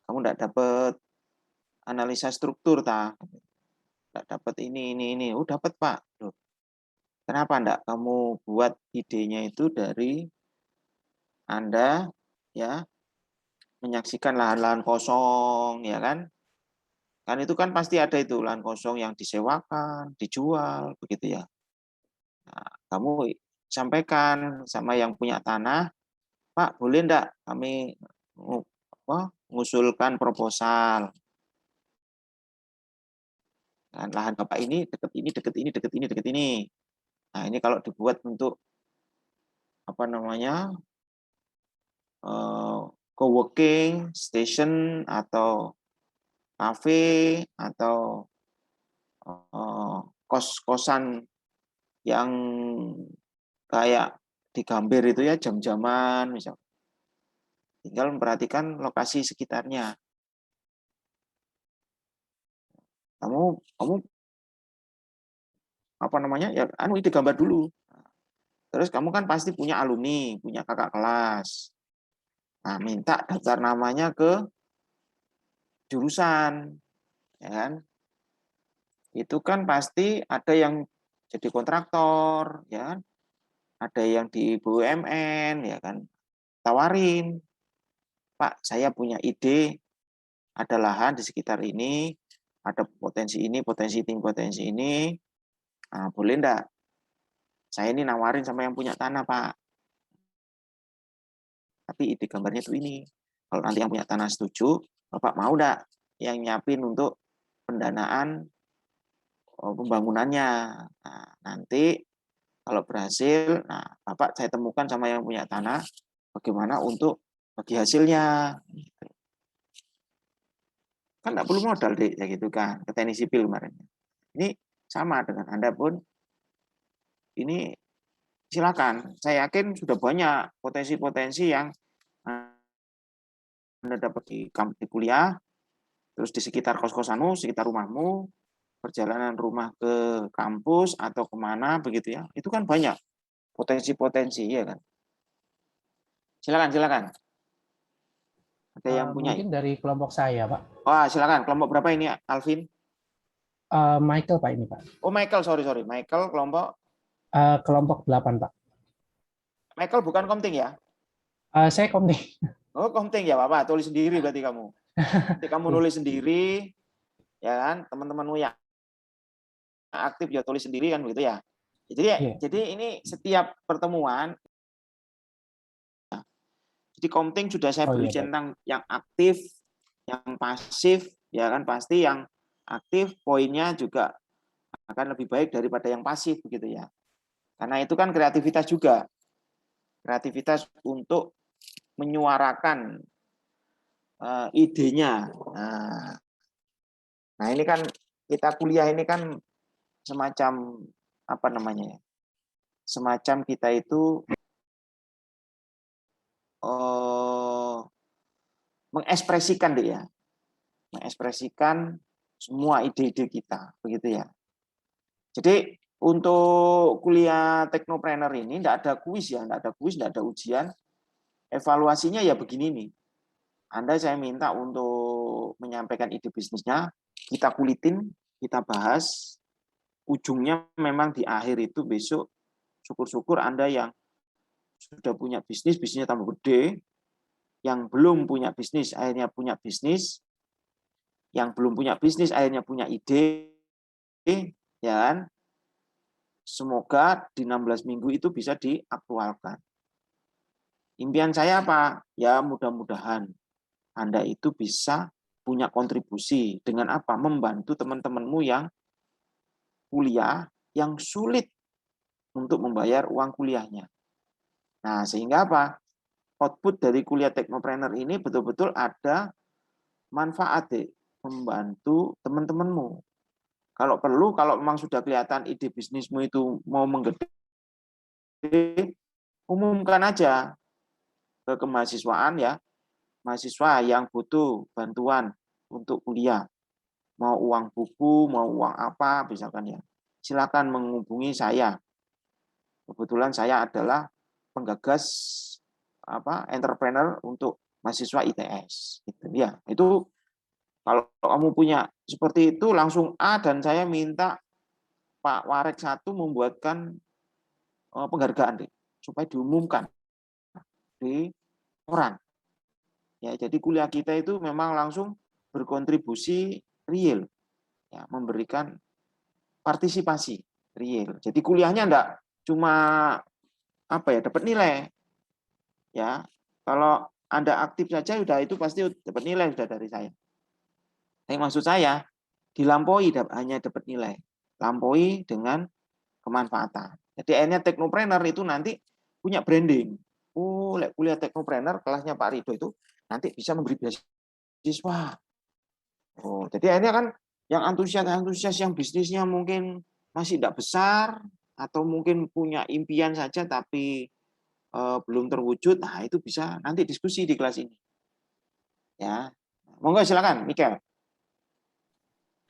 Kamu enggak dapat analisa struktur tah? Enggak dapat ini. Oh, dapat, Pak. Loh, kenapa enggak kamu buat idenya itu dari Anda ya menyaksikan lahan-lahan kosong, ya kan? Kan itu kan pasti ada itu lahan kosong yang disewakan, dijual, begitu ya. Nah, kamu sampaikan sama yang punya tanah, "Pak, boleh enggak kami ngusulkan proposal. Lahan Bapak ini dekat ini, dekat ini, dekat ini, dekat ini. Nah, ini kalau dibuat untuk apa namanya, co-working station atau kafe atau kos-kosan yang kayak di Gambir itu ya jam-jaman misal. Tinggal memperhatikan lokasi sekitarnya. Kamu apa namanya ya ide gambar dulu. Terus kamu kan pasti punya alumni, punya kakak kelas. Nah, minta daftar namanya ke jurusan, ya kan? Itu kan pasti ada yang jadi kontraktor, ya kan? Ada yang di BUMN, ya kan? Tawarin, Pak, saya punya ide, ada lahan di sekitar ini, ada potensi ini, potensi ini. Nah, boleh enggak? Saya ini nawarin sama yang punya tanah, Pak. Tapi ide gambarnya itu ini. Kalau nanti yang punya tanah setuju, Bapak mau enggak yang nyiapin untuk pendanaan pembangunannya. Nah, nanti kalau berhasil, nah Bapak saya temukan sama yang punya tanah, bagaimana untuk bagi hasilnya. Kan nggak perlu modal deh, ya gitu kan, ke teknik sipil kemarin. Ini sama dengan Anda pun, ini silakan. Saya yakin sudah banyak potensi-potensi yang Anda dapat di kuliah, terus di sekitar kos-kosanmu, sekitar rumahmu, perjalanan rumah ke kampus atau kemana begitu ya, itu kan banyak potensi-potensi, ya kan? Silakan. Ada yang punya? Mungkin dari kelompok saya, Pak. Wah, silakan. Kelompok berapa ini, Alvin? Michael, Pak, ini, Pak. Oh, Michael, sorry. Michael, kelompok? Kelompok 8, Pak. Michael bukan komting ya? Saya komting. Oh, komting ya, Bapak. Tulis sendiri berarti kamu. Nanti kamu nulis sendiri, ya kan? Teman-temanmu yang aktif ya tulis sendiri kan begitu ya. Jadi ini setiap pertemuan, jadi komting sudah saya Oh beri iya, baik. centang yang aktif, yang pasif, ya kan pasti yang aktif poinnya juga akan lebih baik daripada yang pasif begitu ya. Karena itu kan kreativitas juga. Kreativitas untuk menyuarakan idenya. Nah, ini kan kita kuliah ini kan semacam apa namanya ya? Semacam kita itu mengekspresikan deh ya, mengekspresikan semua ide-ide kita, begitu ya. Jadi untuk kuliah teknopreneur ini tidak ada kuis ya, tidak ada ujian. Evaluasinya ya begini nih. Anda saya minta untuk menyampaikan ide bisnisnya, kita kulitin, kita bahas, ujungnya memang di akhir itu besok syukur-syukur Anda yang sudah punya bisnis, bisnisnya tambah gede, yang belum punya bisnis akhirnya punya bisnis, yang belum punya bisnis akhirnya punya ide, ya kan? Semoga di 16 minggu itu bisa diaktualkan. Impian saya apa? Ya mudah-mudahan Anda itu bisa punya kontribusi dengan apa? Membantu teman-temanmu yang kuliah yang sulit untuk membayar uang kuliahnya. Nah, sehingga apa? Output dari kuliah teknopreneur ini betul-betul ada manfaat membantu teman-temanmu. Kalau perlu, kalau memang sudah kelihatan ide bisnismu itu mau menggede, umumkan aja ke kemahasiswaan ya, mahasiswa yang butuh bantuan untuk kuliah, mau uang buku, mau uang apa, misalkan ya, silakan menghubungi saya. Kebetulan saya adalah penggagas entrepreneur untuk mahasiswa ITS. Gitu. Ya, itu kalau kamu punya seperti itu langsung A, dan saya minta Pak Warek 1 membuatkan penghargaan deh, supaya diumumkan di koran. Ya, jadi kuliah kita itu memang langsung berkontribusi real, ya, memberikan partisipasi real. Jadi kuliahnya enggak cuma dapat nilai, ya. Kalau Anda aktif saja udah itu pasti dapat nilai sudah dari saya. Tapi maksud saya dilampaui hanya dapat nilai, lampaui dengan kemanfaatan. Jadi akhirnya teknopreneur itu nanti punya branding. Oh, kuliah teknopreneur kelasnya Pak Rido itu nanti bisa memberi beasiswa. Oh, jadi akhirnya kan yang antusias yang bisnisnya mungkin masih tidak besar atau mungkin punya impian saja tapi belum terwujud, nah itu bisa nanti diskusi di kelas ini. Ya, monggo silakan, Mikel.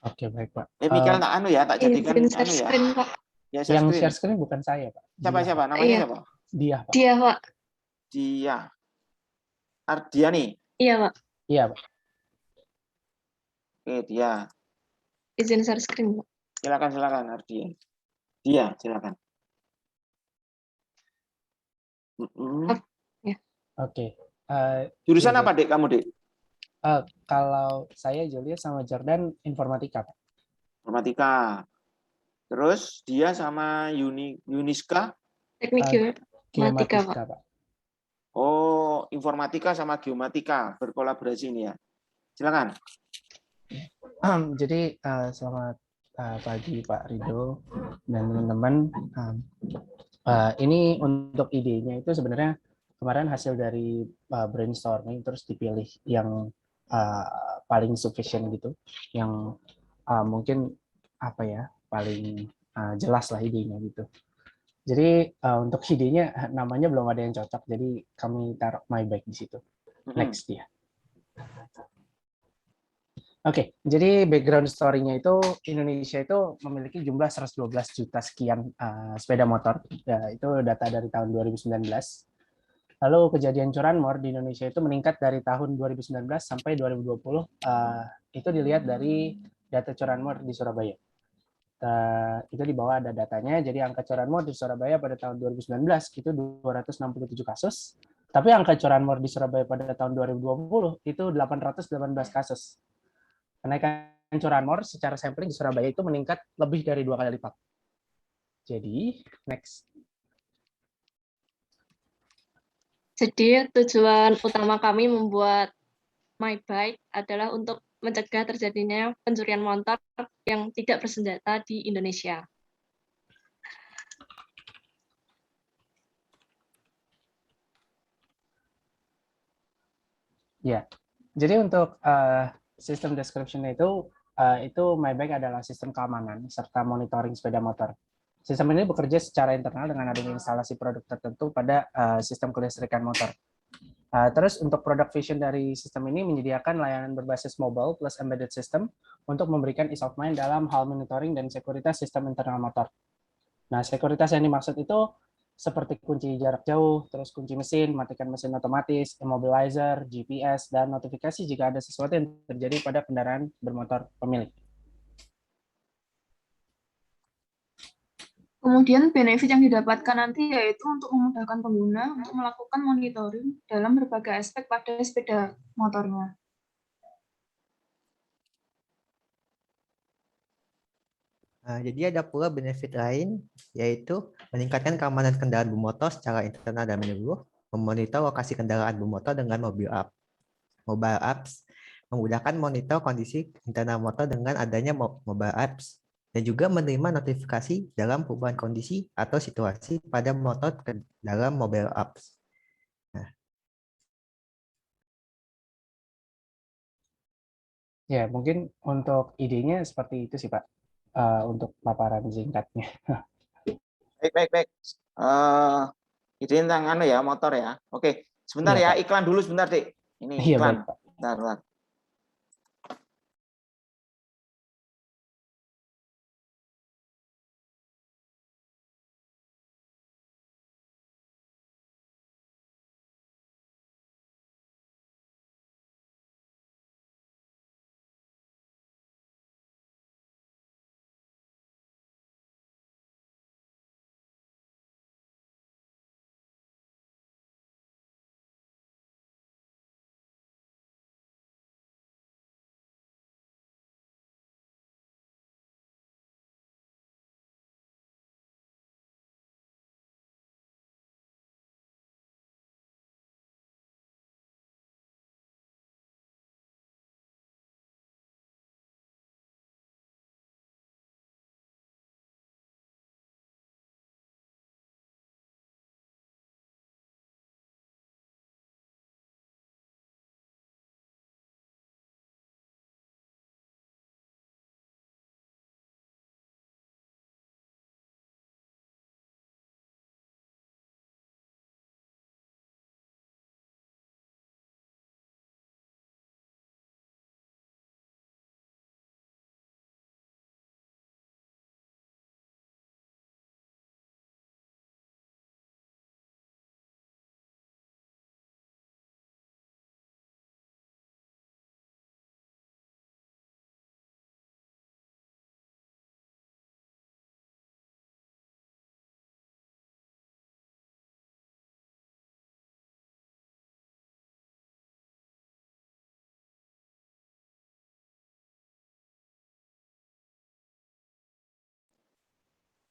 Oke, baik Pak. Mikel tak jadikan izin share screen, Pak. Ya, Yang share screen bukan saya, Pak. Siapa? Namanya siapa? Dia, Pak. Dia, Pak. Dia. Ardiani. Iya, Pak. Iya, Pak. Oke, dia. Izin share screen, Pak. Silakan Ardiani. Dia, silakan. Ya. Oke. Jurusan apa, Dek, kamu, Dek? Kalau saya Julius sama Jordan informatika, Pak. Informatika. Terus dia sama Yuniska? Teknik geomatika, Pak. Oh, informatika sama geomatika berkolaborasi ini ya. Silakan. Jadi selamat pagi Pak Rido dan teman-teman. Ini untuk idenya itu sebenarnya kemarin hasil dari brainstorming terus dipilih yang paling sufficient gitu, yang mungkin paling jelas lah idenya gitu. Jadi untuk idenya namanya belum ada yang cocok, jadi kami taruh my bike di situ. Next ya. Oke, jadi background story-nya itu Indonesia itu memiliki jumlah 112 juta sekian sepeda motor. Ya, itu data dari tahun 2019. Lalu kejadian curanmor di Indonesia itu meningkat dari tahun 2019 sampai 2020. Itu dilihat dari data curanmor di Surabaya. Itu di bawah ada datanya. Jadi angka curanmor di Surabaya pada tahun 2019 itu 267 kasus. Tapi angka curanmor di Surabaya pada tahun 2020 itu 818 kasus. Kenaikan curanmor secara sampling di Surabaya itu meningkat lebih dari 2 kali lipat. Jadi, next. Jadi tujuan utama kami membuat My Bike adalah untuk mencegah terjadinya pencurian motor yang tidak bersenjata di Indonesia. Ya, jadi untuk sistem description itu My Bike adalah sistem keamanan serta monitoring sepeda motor. Sistem ini bekerja secara internal dengan adanya instalasi produk tertentu pada sistem kelistrikan motor. Terus untuk product vision dari sistem ini menyediakan layanan berbasis mobile plus embedded system untuk memberikan ease of mind dalam hal monitoring dan sekuritas sistem internal motor. Nah, sekuritas yang dimaksud itu seperti kunci jarak jauh, terus kunci mesin, matikan mesin otomatis, immobilizer, GPS, dan notifikasi jika ada sesuatu yang terjadi pada kendaraan bermotor pemilik. Kemudian benefit yang didapatkan nanti yaitu untuk memudahkan pengguna untuk melakukan monitoring dalam berbagai aspek pada sepeda motornya. Jadi ada pula benefit lain, yaitu meningkatkan keamanan kendaraan bermotor secara internal dan menyeluruh, memonitor lokasi kendaraan bermotor dengan mobile apps, memudahkan monitor kondisi internal motor dengan adanya mobile apps, dan juga menerima notifikasi dalam perubahan kondisi atau situasi pada motor dalam mobile apps. Ya, mungkin untuk idenya seperti itu sih Pak, untuk paparan singkatnya. Baik. Ide tentang motor ya. Oke, sebentar Iya, ya, Pak. iklan dulu sebentar, Dek. Ini Iya, iklan. baik, Pak. Bentar.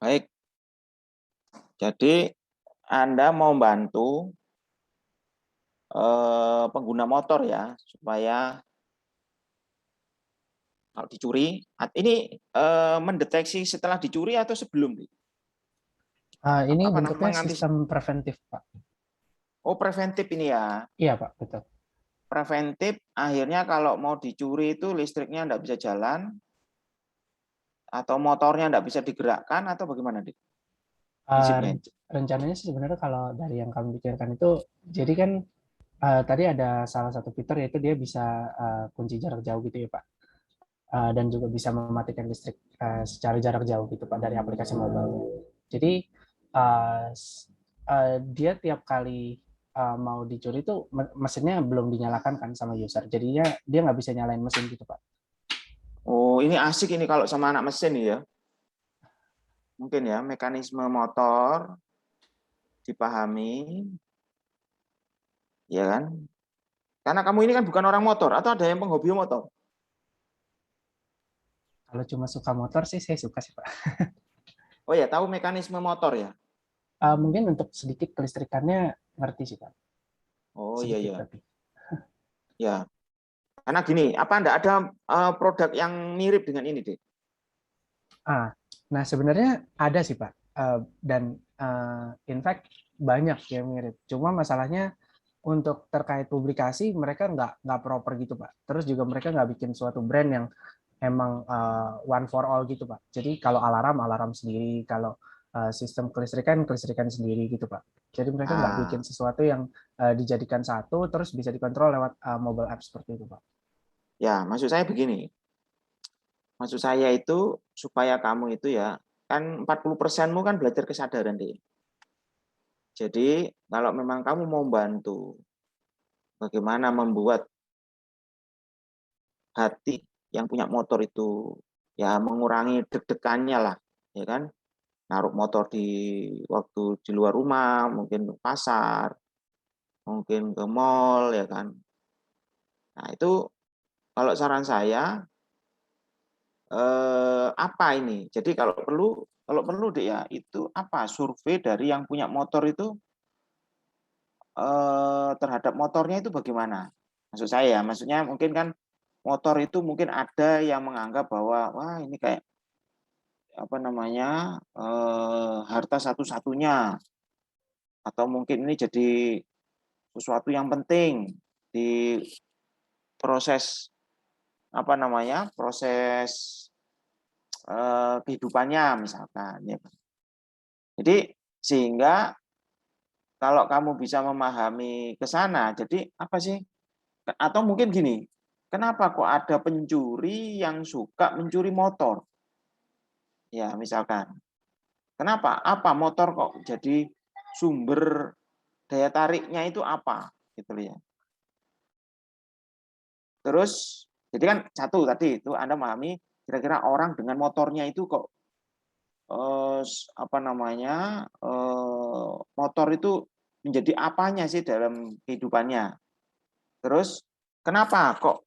Baik. Jadi Anda mau bantu pengguna motor ya, supaya kalau dicuri, ini mendeteksi setelah dicuri atau sebelum? Ini Apa bentuknya namanya, sistem preventif, Pak. Oh, preventif ini ya. Iya, Pak, betul. Preventif, akhirnya kalau mau dicuri itu listriknya nggak bisa jalan, atau motornya nggak bisa digerakkan, atau bagaimana, Dik? Prinsipnya. Rencananya sih sebenarnya kalau dari yang kami pikirkan itu, jadi kan tadi ada salah satu fitur yaitu dia bisa kunci jarak jauh gitu ya, Pak. Dan juga bisa mematikan listrik secara jarak jauh gitu, Pak, dari aplikasi mobile. Jadi dia tiap kali mau dicuri itu mesinnya belum dinyalakan kan sama user. Jadinya dia nggak bisa nyalain mesin gitu, Pak. Oh, ini asik ini kalau sama anak mesin ya. Mungkin ya, mekanisme motor dipahami, ya kan? Karena kamu ini kan bukan orang motor, atau ada yang penghobi motor? Kalau cuma suka motor sih saya suka sih, Pak. Oh ya, tahu mekanisme motor ya? Mungkin untuk sedikit kelistrikannya ngerti sih, Pak. Oh iya, Sedikit iya. tapi. Ya, karena gini, apa enggak ada produk yang mirip dengan ini, Dek? Nah sebenarnya ada sih, Pak. Dan in fact banyak yang mirip. Cuma masalahnya untuk terkait publikasi mereka nggak proper gitu, Pak. Terus juga mereka nggak bikin suatu brand yang emang one for all gitu, Pak. Jadi kalau alarm sendiri, kalau sistem kelistrikan sendiri gitu, Pak. Jadi mereka nggak bikin sesuatu yang dijadikan satu terus bisa dikontrol lewat mobile app seperti itu, Pak. Ya, maksud saya begini. Maksud saya itu supaya kamu itu ya, kan 40%-mu kan belajar kesadaran, Dek. Jadi kalau memang kamu mau bantu bagaimana membuat hati yang punya motor itu ya mengurangi deg-degannya lah, ya kan? Naruh motor di waktu di luar rumah, mungkin ke pasar, mungkin ke mall, ya kan? Nah itu kalau saran saya apa ini? Jadi kalau perlu deh ya itu apa survei dari yang punya motor itu terhadap motornya itu bagaimana? Maksud saya, maksudnya mungkin kan motor itu mungkin ada yang menganggap bahwa wah ini kayak apa namanya harta satu-satunya, atau mungkin ini jadi sesuatu yang penting di proses apa namanya proses kehidupannya misalkan. Ya. Jadi sehingga kalau kamu bisa memahami ke sana, jadi apa sih? Atau mungkin gini, kenapa kok ada pencuri yang suka mencuri motor? Ya, misalkan. Kenapa? Apa motor kok jadi sumber daya tariknya itu apa? Gitu ya. Terus, jadi kan satu tadi itu Anda memahami kira-kira orang dengan motornya itu kok apa namanya motor itu menjadi apanya sih dalam kehidupannya? Terus, kenapa kok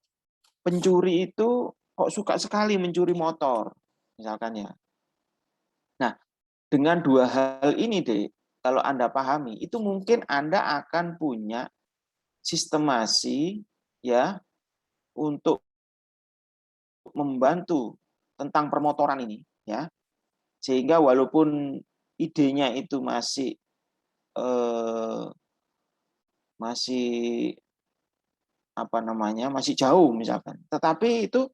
pencuri itu kok suka sekali mencuri motor, misalkan ya. Nah, dengan dua hal ini deh, kalau Anda pahami, itu mungkin Anda akan punya sistemasi ya untuk membantu tentang permotoran ini ya. Sehingga walaupun idenya itu masih apa namanya? Masih jauh misalkan. Tetapi itu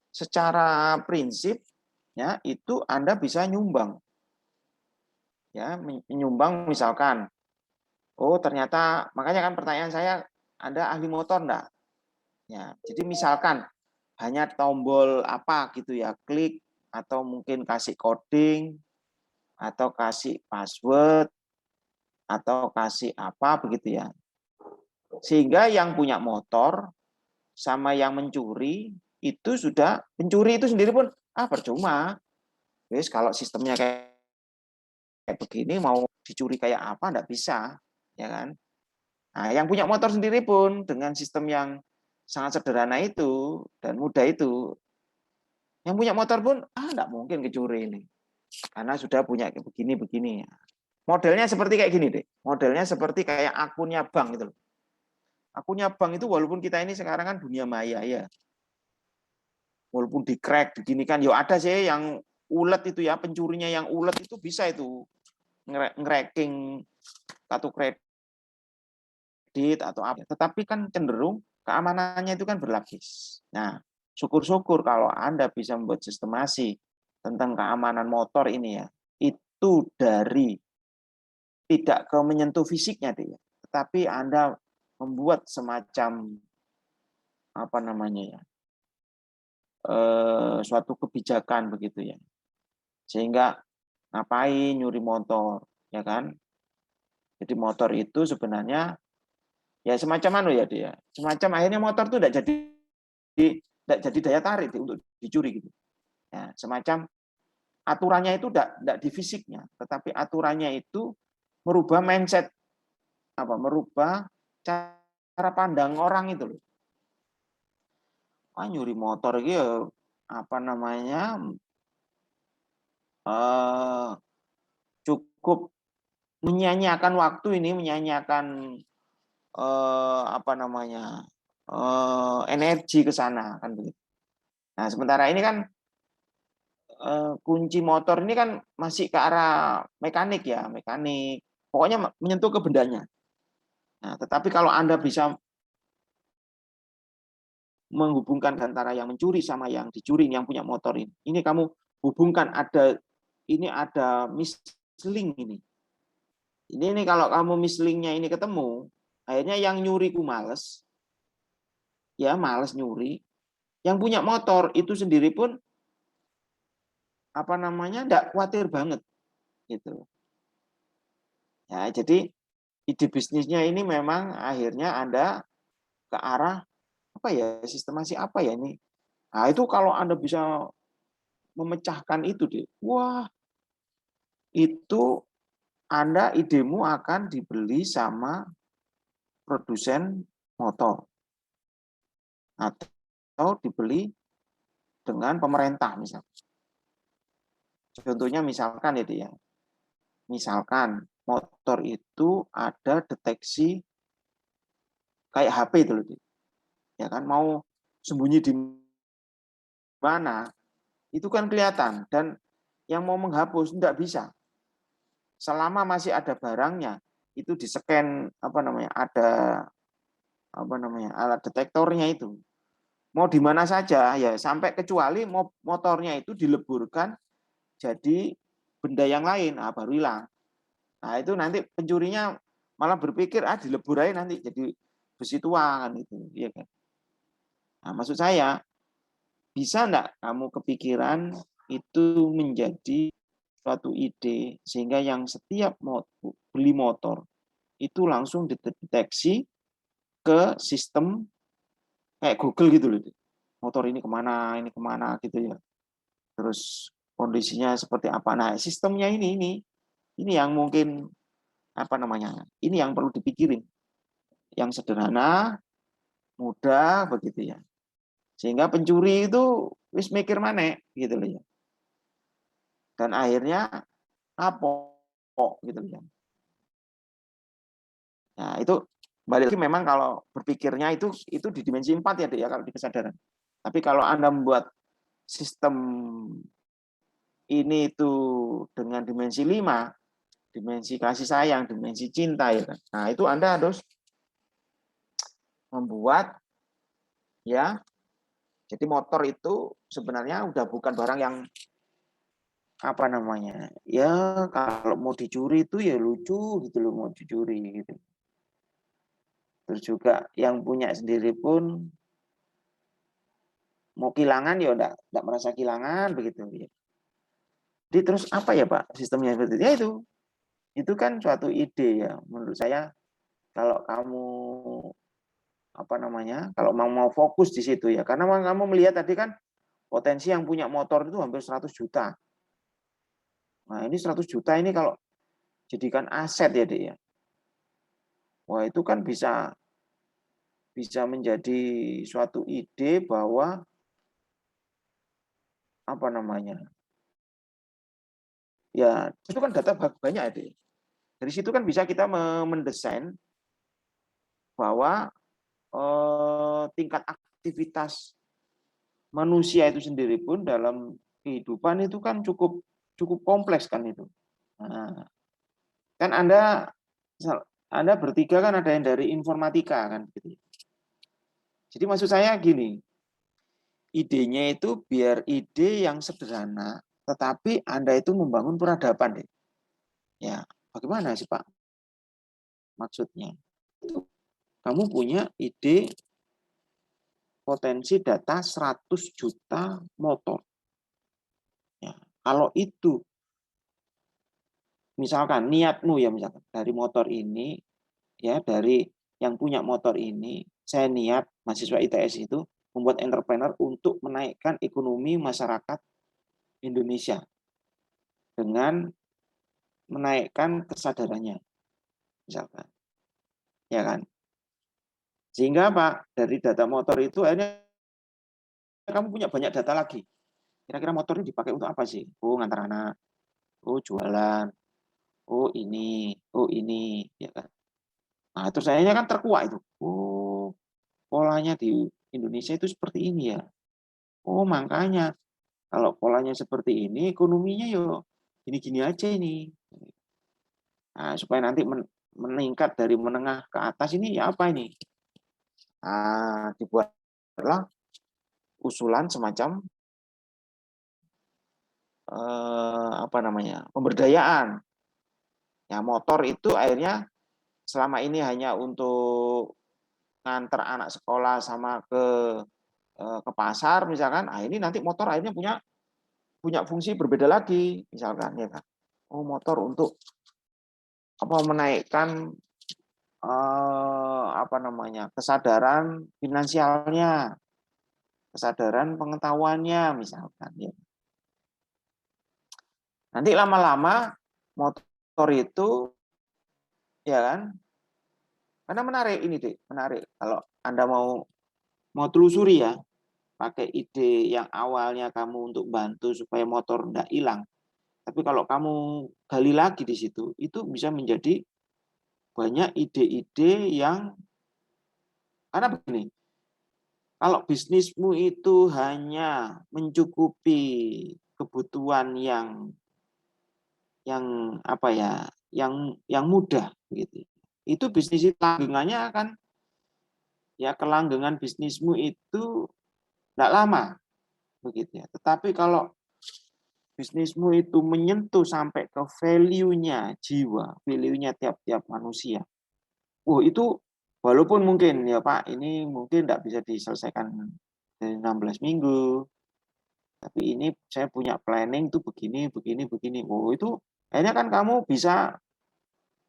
secara prinsip ya itu Anda bisa nyumbang. Ya, menyumbang misalkan. Oh, ternyata makanya kan pertanyaan saya, Anda ahli motor enggak? Ya, jadi misalkan hanya tombol apa gitu ya, klik atau mungkin kasih coding atau kasih password atau kasih apa begitu ya. Sehingga yang punya motor sama yang mencuri itu sudah pencuri itu sendiri pun percuma. Wes kalau sistemnya kayak begini mau dicuri kayak apa enggak bisa, ya kan? Nah, yang punya motor sendiri pun dengan sistem yang sangat sederhana itu dan mudah itu, yang punya motor pun enggak mungkin kecuri ini. karena sudah punya begini-begini. Modelnya seperti kayak gini deh. Modelnya seperti kayak akunnya bank gitu loh. Akunnya bank itu walaupun kita ini sekarang kan dunia maya ya. Walaupun di crack begini kan, ya ada sih yang ulet itu ya, pencurinya yang ulet itu bisa itu nge-cracking kartu kredit atau apa. Tetapi kan cenderung keamanannya itu kan berlapis. Nah, syukur-syukur kalau Anda bisa membuat sistemasi tentang keamanan motor ini ya, itu dari tidak ke menyentuh fisiknya deh, tetapi Anda membuat semacam apa namanya ya, suatu kebijakan begitu ya, sehingga ngapain nyuri motor ya kan? Jadi motor itu sebenarnya ya semacam ya dia, semacam akhirnya motor itu tidak jadi daya tarik untuk dicuri gitu. Ya, semacam aturannya itu tidak di fisiknya, tetapi aturannya itu merubah mindset, merubah cara pandang orang itu loh. Nyuri motor gitu apa namanya cukup menyanyiakan waktu ini, menyanyiakan apa namanya energi ke sana kan begitu. Nah sementara ini kan kunci motor ini kan masih ke arah mekanik ya, mekanik. Pokoknya menyentuh ke bendanya. Nah, tetapi kalau Anda bisa menghubungkan antara yang mencuri sama yang dicuri, yang punya motor ini kamu hubungkan, ada mislink ini. Ini kalau kamu mislinknya ini ketemu, akhirnya yang nyuri ku males, ya males nyuri. Yang punya motor itu sendiri pun apa namanya enggak khawatir banget gitu. Ya, jadi ide bisnisnya ini memang akhirnya Anda ke arah apa ya, sistemasi apa ya ini. Nah, itu kalau Anda bisa memecahkan itu deh. Wah, itu Anda idemu akan dibeli sama produsen motor atau dibeli dengan pemerintah misalnya. Contohnya misalkan ya, misalkan motor itu ada deteksi kayak HP itu loh, ya kan, mau sembunyi di mana itu kan kelihatan, dan yang mau menghapus tidak bisa selama masih ada barangnya, itu di scan ada alat detektornya itu, mau di mana saja ya, sampai kecuali motornya itu dileburkan jadi benda yang lain, baru hilang. Nah itu nanti pencurinya malah berpikir dilebur aja nanti jadi besi tua kan itu, ya kan. Nah maksud saya, bisa enggak kamu kepikiran itu menjadi suatu ide sehingga yang setiap beli motor itu langsung dideteksi ke sistem kayak Google gitu loh. Motor ini kemana gitu ya. Terus kondisinya seperti apa. Nah, sistemnya ini yang mungkin ini yang perlu dipikirin. Yang sederhana, mudah begitu ya. Sehingga pencuri itu wis mikir mana gitu loh ya. Dan akhirnya kapok gitu ya. Nah, itu balik lagi memang kalau berpikirnya itu di dimensi 4 ya, Dek, ya kalau di kesadaran. Tapi kalau Anda membuat sistem ini itu dengan dimensi 5, dimensi kasih sayang, dimensi cinta ya kan. Nah, itu Anda harus membuat ya. Jadi motor itu sebenarnya udah bukan barang yang ya kalau mau dicuri itu ya lucu gitu loh, mau dicuri gitu. Terus juga yang punya sendiri pun mau kehilangan ya enggak merasa kehilangan begitu ya. Jadi terus apa ya Pak sistemnya seperti ya itu kan suatu ide ya menurut saya. Kalau kamu kalau mau fokus di situ ya, karena kamu melihat tadi kan potensi yang punya motor itu hampir 100 juta. Nah ini 100 juta ini kalau jadikan aset ya Dek ya, wah itu kan bisa menjadi suatu ide bahwa ya itu kan data banyak ya. Dari situ kan bisa kita mendesain bahwa tingkat aktivitas manusia itu sendiri pun dalam kehidupan itu kan cukup kompleks kan itu. Nah, kan Anda bertiga kan ada yang dari informatika kan gitu. Jadi maksud saya gini, idenya itu biar ide yang sederhana, tetapi Anda itu membangun peradaban deh. Ya, bagaimana sih Pak? Maksudnya, kamu punya ide potensi data 100 juta motor. Ya, kalau itu misalkan niatmu ya misalkan dari motor ini ya dari yang punya motor ini saya niat mahasiswa ITS itu membuat entrepreneur untuk menaikkan ekonomi masyarakat Indonesia dengan menaikkan kesadarannya misalkan ya kan sehingga Pak dari data motor itu akhirnya kamu punya banyak data lagi kira-kira motor ini dipakai untuk apa sih oh ngantar anak oh jualan oh ini ya kan nah terus akhirnya kan terkuak itu oh polanya di Indonesia itu seperti ini ya oh makanya kalau polanya seperti ini ekonominya yo gini-gini aja ini nah, supaya nanti meningkat dari menengah ke atas ini ya apa ini nah, dibuatlah usulan semacam apa namanya pemberdayaan ya motor itu akhirnya selama ini hanya untuk nganter anak sekolah sama ke pasar misalkan ah ini nanti motor akhirnya punya fungsi berbeda lagi misalkan ya kan oh motor untuk apa menaikkan apa namanya kesadaran finansialnya kesadaran pengetahuannya misalkan ya nanti lama-lama motor itu ya kan karena menarik ini deh menarik kalau Anda mau telusuri ya pakai ide yang awalnya kamu untuk bantu supaya motor tidak hilang tapi kalau kamu gali lagi di situ itu bisa menjadi banyak ide-ide yang karena begini kalau bisnismu itu hanya mencukupi kebutuhan yang apa ya yang mudah gitu itu bisnis itu langgangannya akan ya kelanggengan bisnismu itu tidak lama begitu ya tetapi kalau bisnismu itu menyentuh sampai ke value-nya jiwa value-nya tiap-tiap manusia itu walaupun mungkin ya Pak ini mungkin tidak bisa diselesaikan dari 16 minggu tapi ini saya punya planning tuh begini begini begini itu akhirnya kan kamu bisa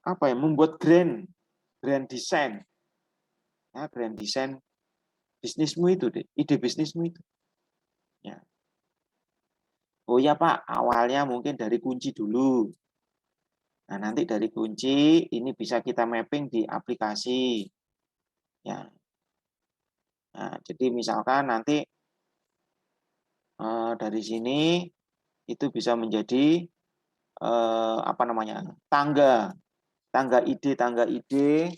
apa ya membuat grand design ya grand design bisnismu itu deh ide bisnismu itu ya oh ya Pak awalnya mungkin dari kunci dulu nah nanti dari kunci ini bisa kita mapping di aplikasi ya nah, jadi misalkan nanti dari sini itu bisa menjadi apa namanya tangga ide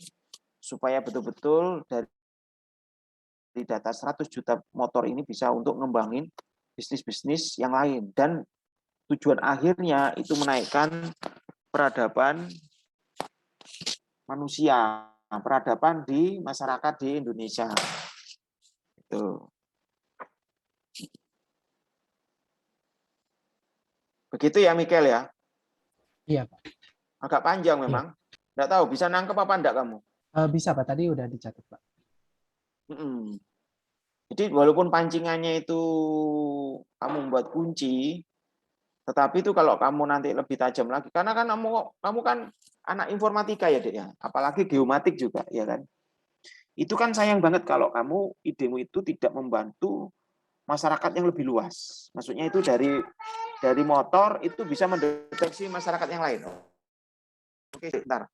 supaya betul-betul dari data 100 juta motor ini bisa untuk ngembangin bisnis-bisnis yang lain dan tujuan akhirnya itu menaikkan peradaban manusia, peradaban di masyarakat di Indonesia. Itu. Begitu ya Michael ya? Iya, Pak. Agak panjang memang. Nggak tahu bisa nangkep apa enggak kamu? Bisa, Pak. Tadi udah dicatat, Pak. Jadi walaupun pancingannya itu kamu membuat kunci, tetapi itu kalau kamu nanti lebih tajam lagi, karena kan kamu kan anak informatika ya Dek ya, apalagi geomatik juga ya kan. Itu kan sayang banget kalau kamu idemu itu tidak membantu masyarakat yang lebih luas. Maksudnya itu dari motor itu bisa mendeteksi masyarakat yang lain. Oke, bentar.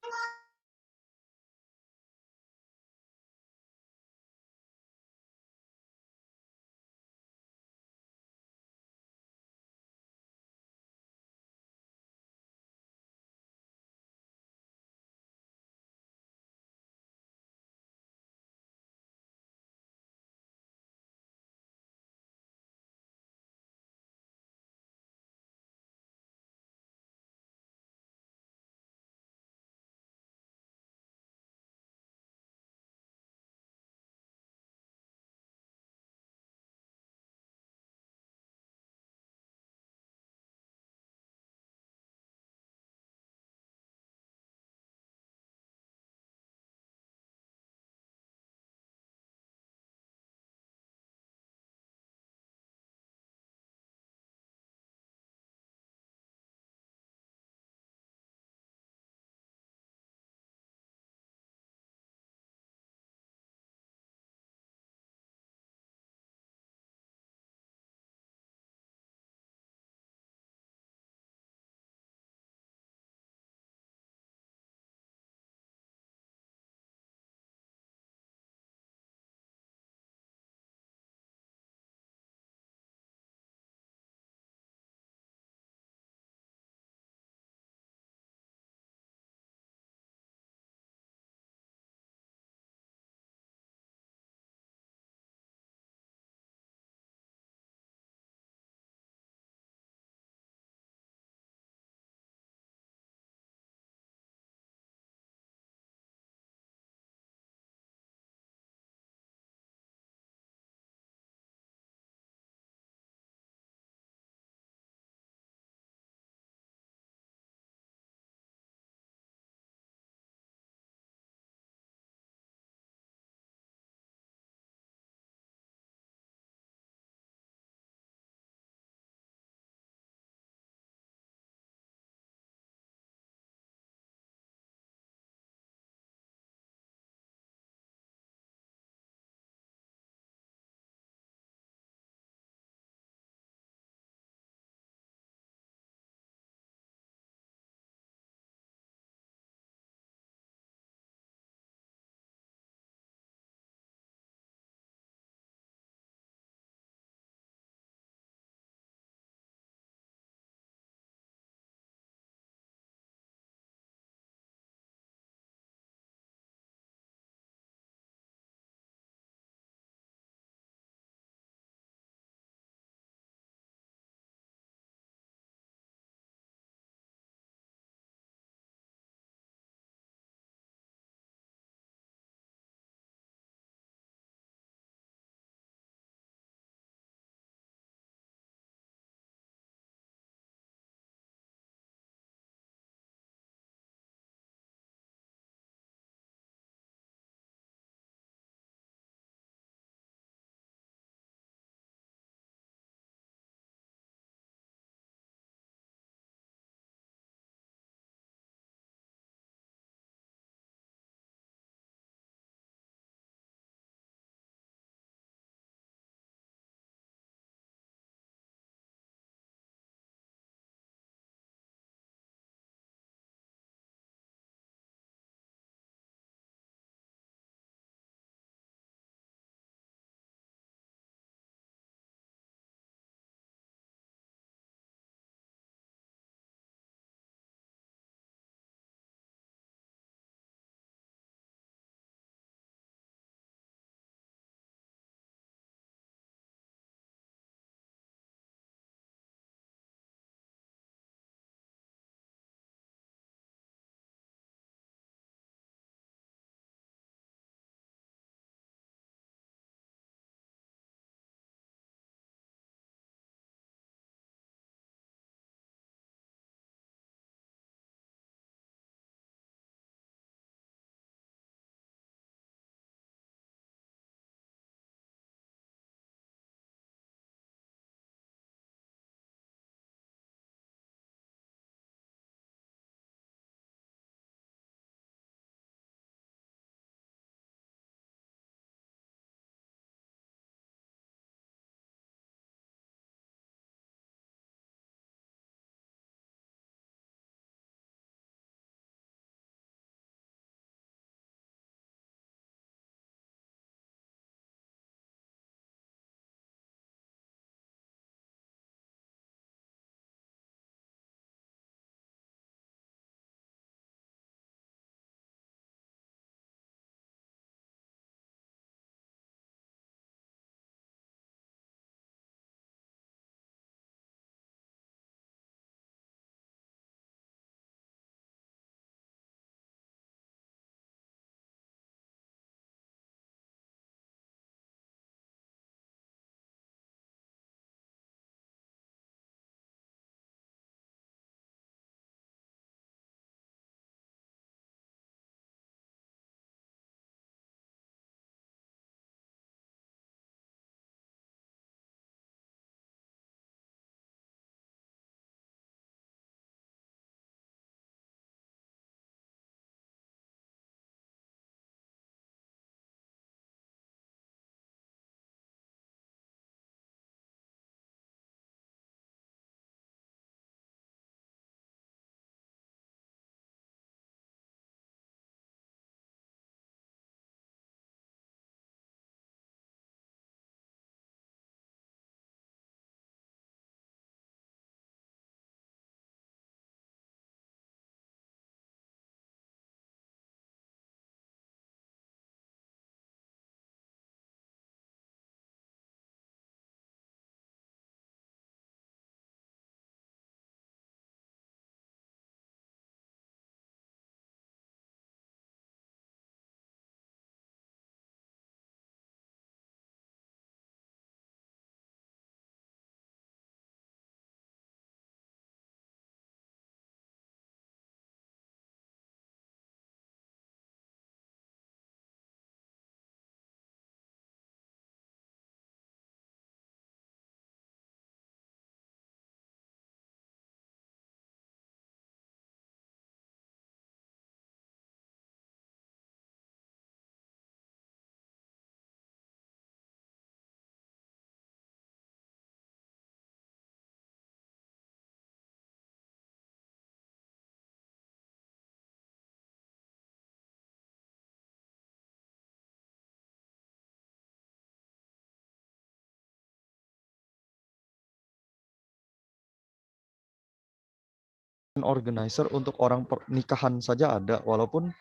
organizer untuk orang pernikahan saja ada, walaupun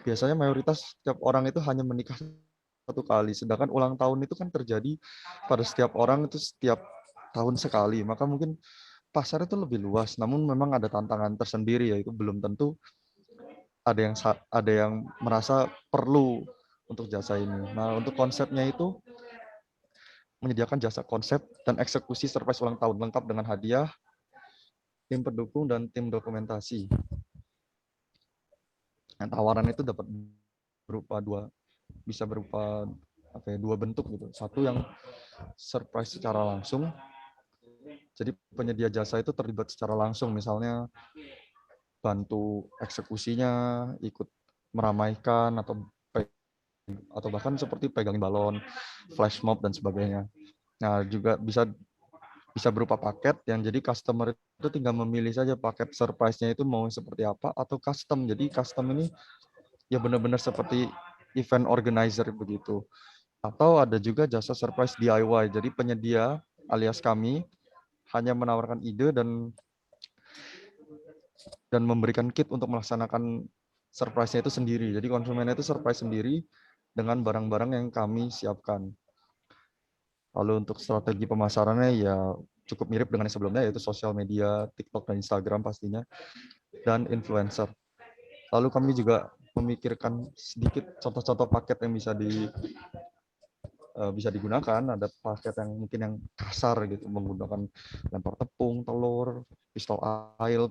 biasanya mayoritas setiap orang itu hanya menikah satu kali, sedangkan ulang tahun itu kan terjadi pada setiap orang itu setiap tahun sekali, maka mungkin pasar itu lebih luas. Namun memang ada tantangan tersendiri, yaitu belum tentu ada yang merasa perlu untuk jasa ini. Nah, untuk konsepnya itu menyediakan jasa konsep dan eksekusi surprise ulang tahun lengkap dengan hadiah, tim pendukung, dan tim dokumentasi. Nah, tawaran itu dapat berupa bisa berupa dua bentuk gitu. Satu yang surprise secara langsung. Jadi penyedia jasa itu terlibat secara langsung, misalnya bantu eksekusinya, ikut meramaikan atau bahkan seperti pegangin balon, flash mob dan sebagainya. Nah, juga bisa berupa paket yang jadi customer itu tinggal memilih saja paket surprise-nya itu mau seperti apa, atau custom. Jadi custom ini ya benar-benar seperti event organizer begitu. Atau ada juga jasa surprise DIY. Jadi penyedia alias kami hanya menawarkan ide dan memberikan kit untuk melaksanakan surprise-nya itu sendiri. Jadi konsumennya itu surprise sendiri dengan barang-barang yang kami siapkan. Lalu untuk strategi pemasarannya ya cukup mirip dengan yang sebelumnya, yaitu sosial media, TikTok dan Instagram pastinya, dan influencer. Lalu kami juga memikirkan sedikit contoh-contoh paket yang bisa digunakan. Ada paket yang mungkin yang kasar gitu, menggunakan lempar tepung, telur, pistol air,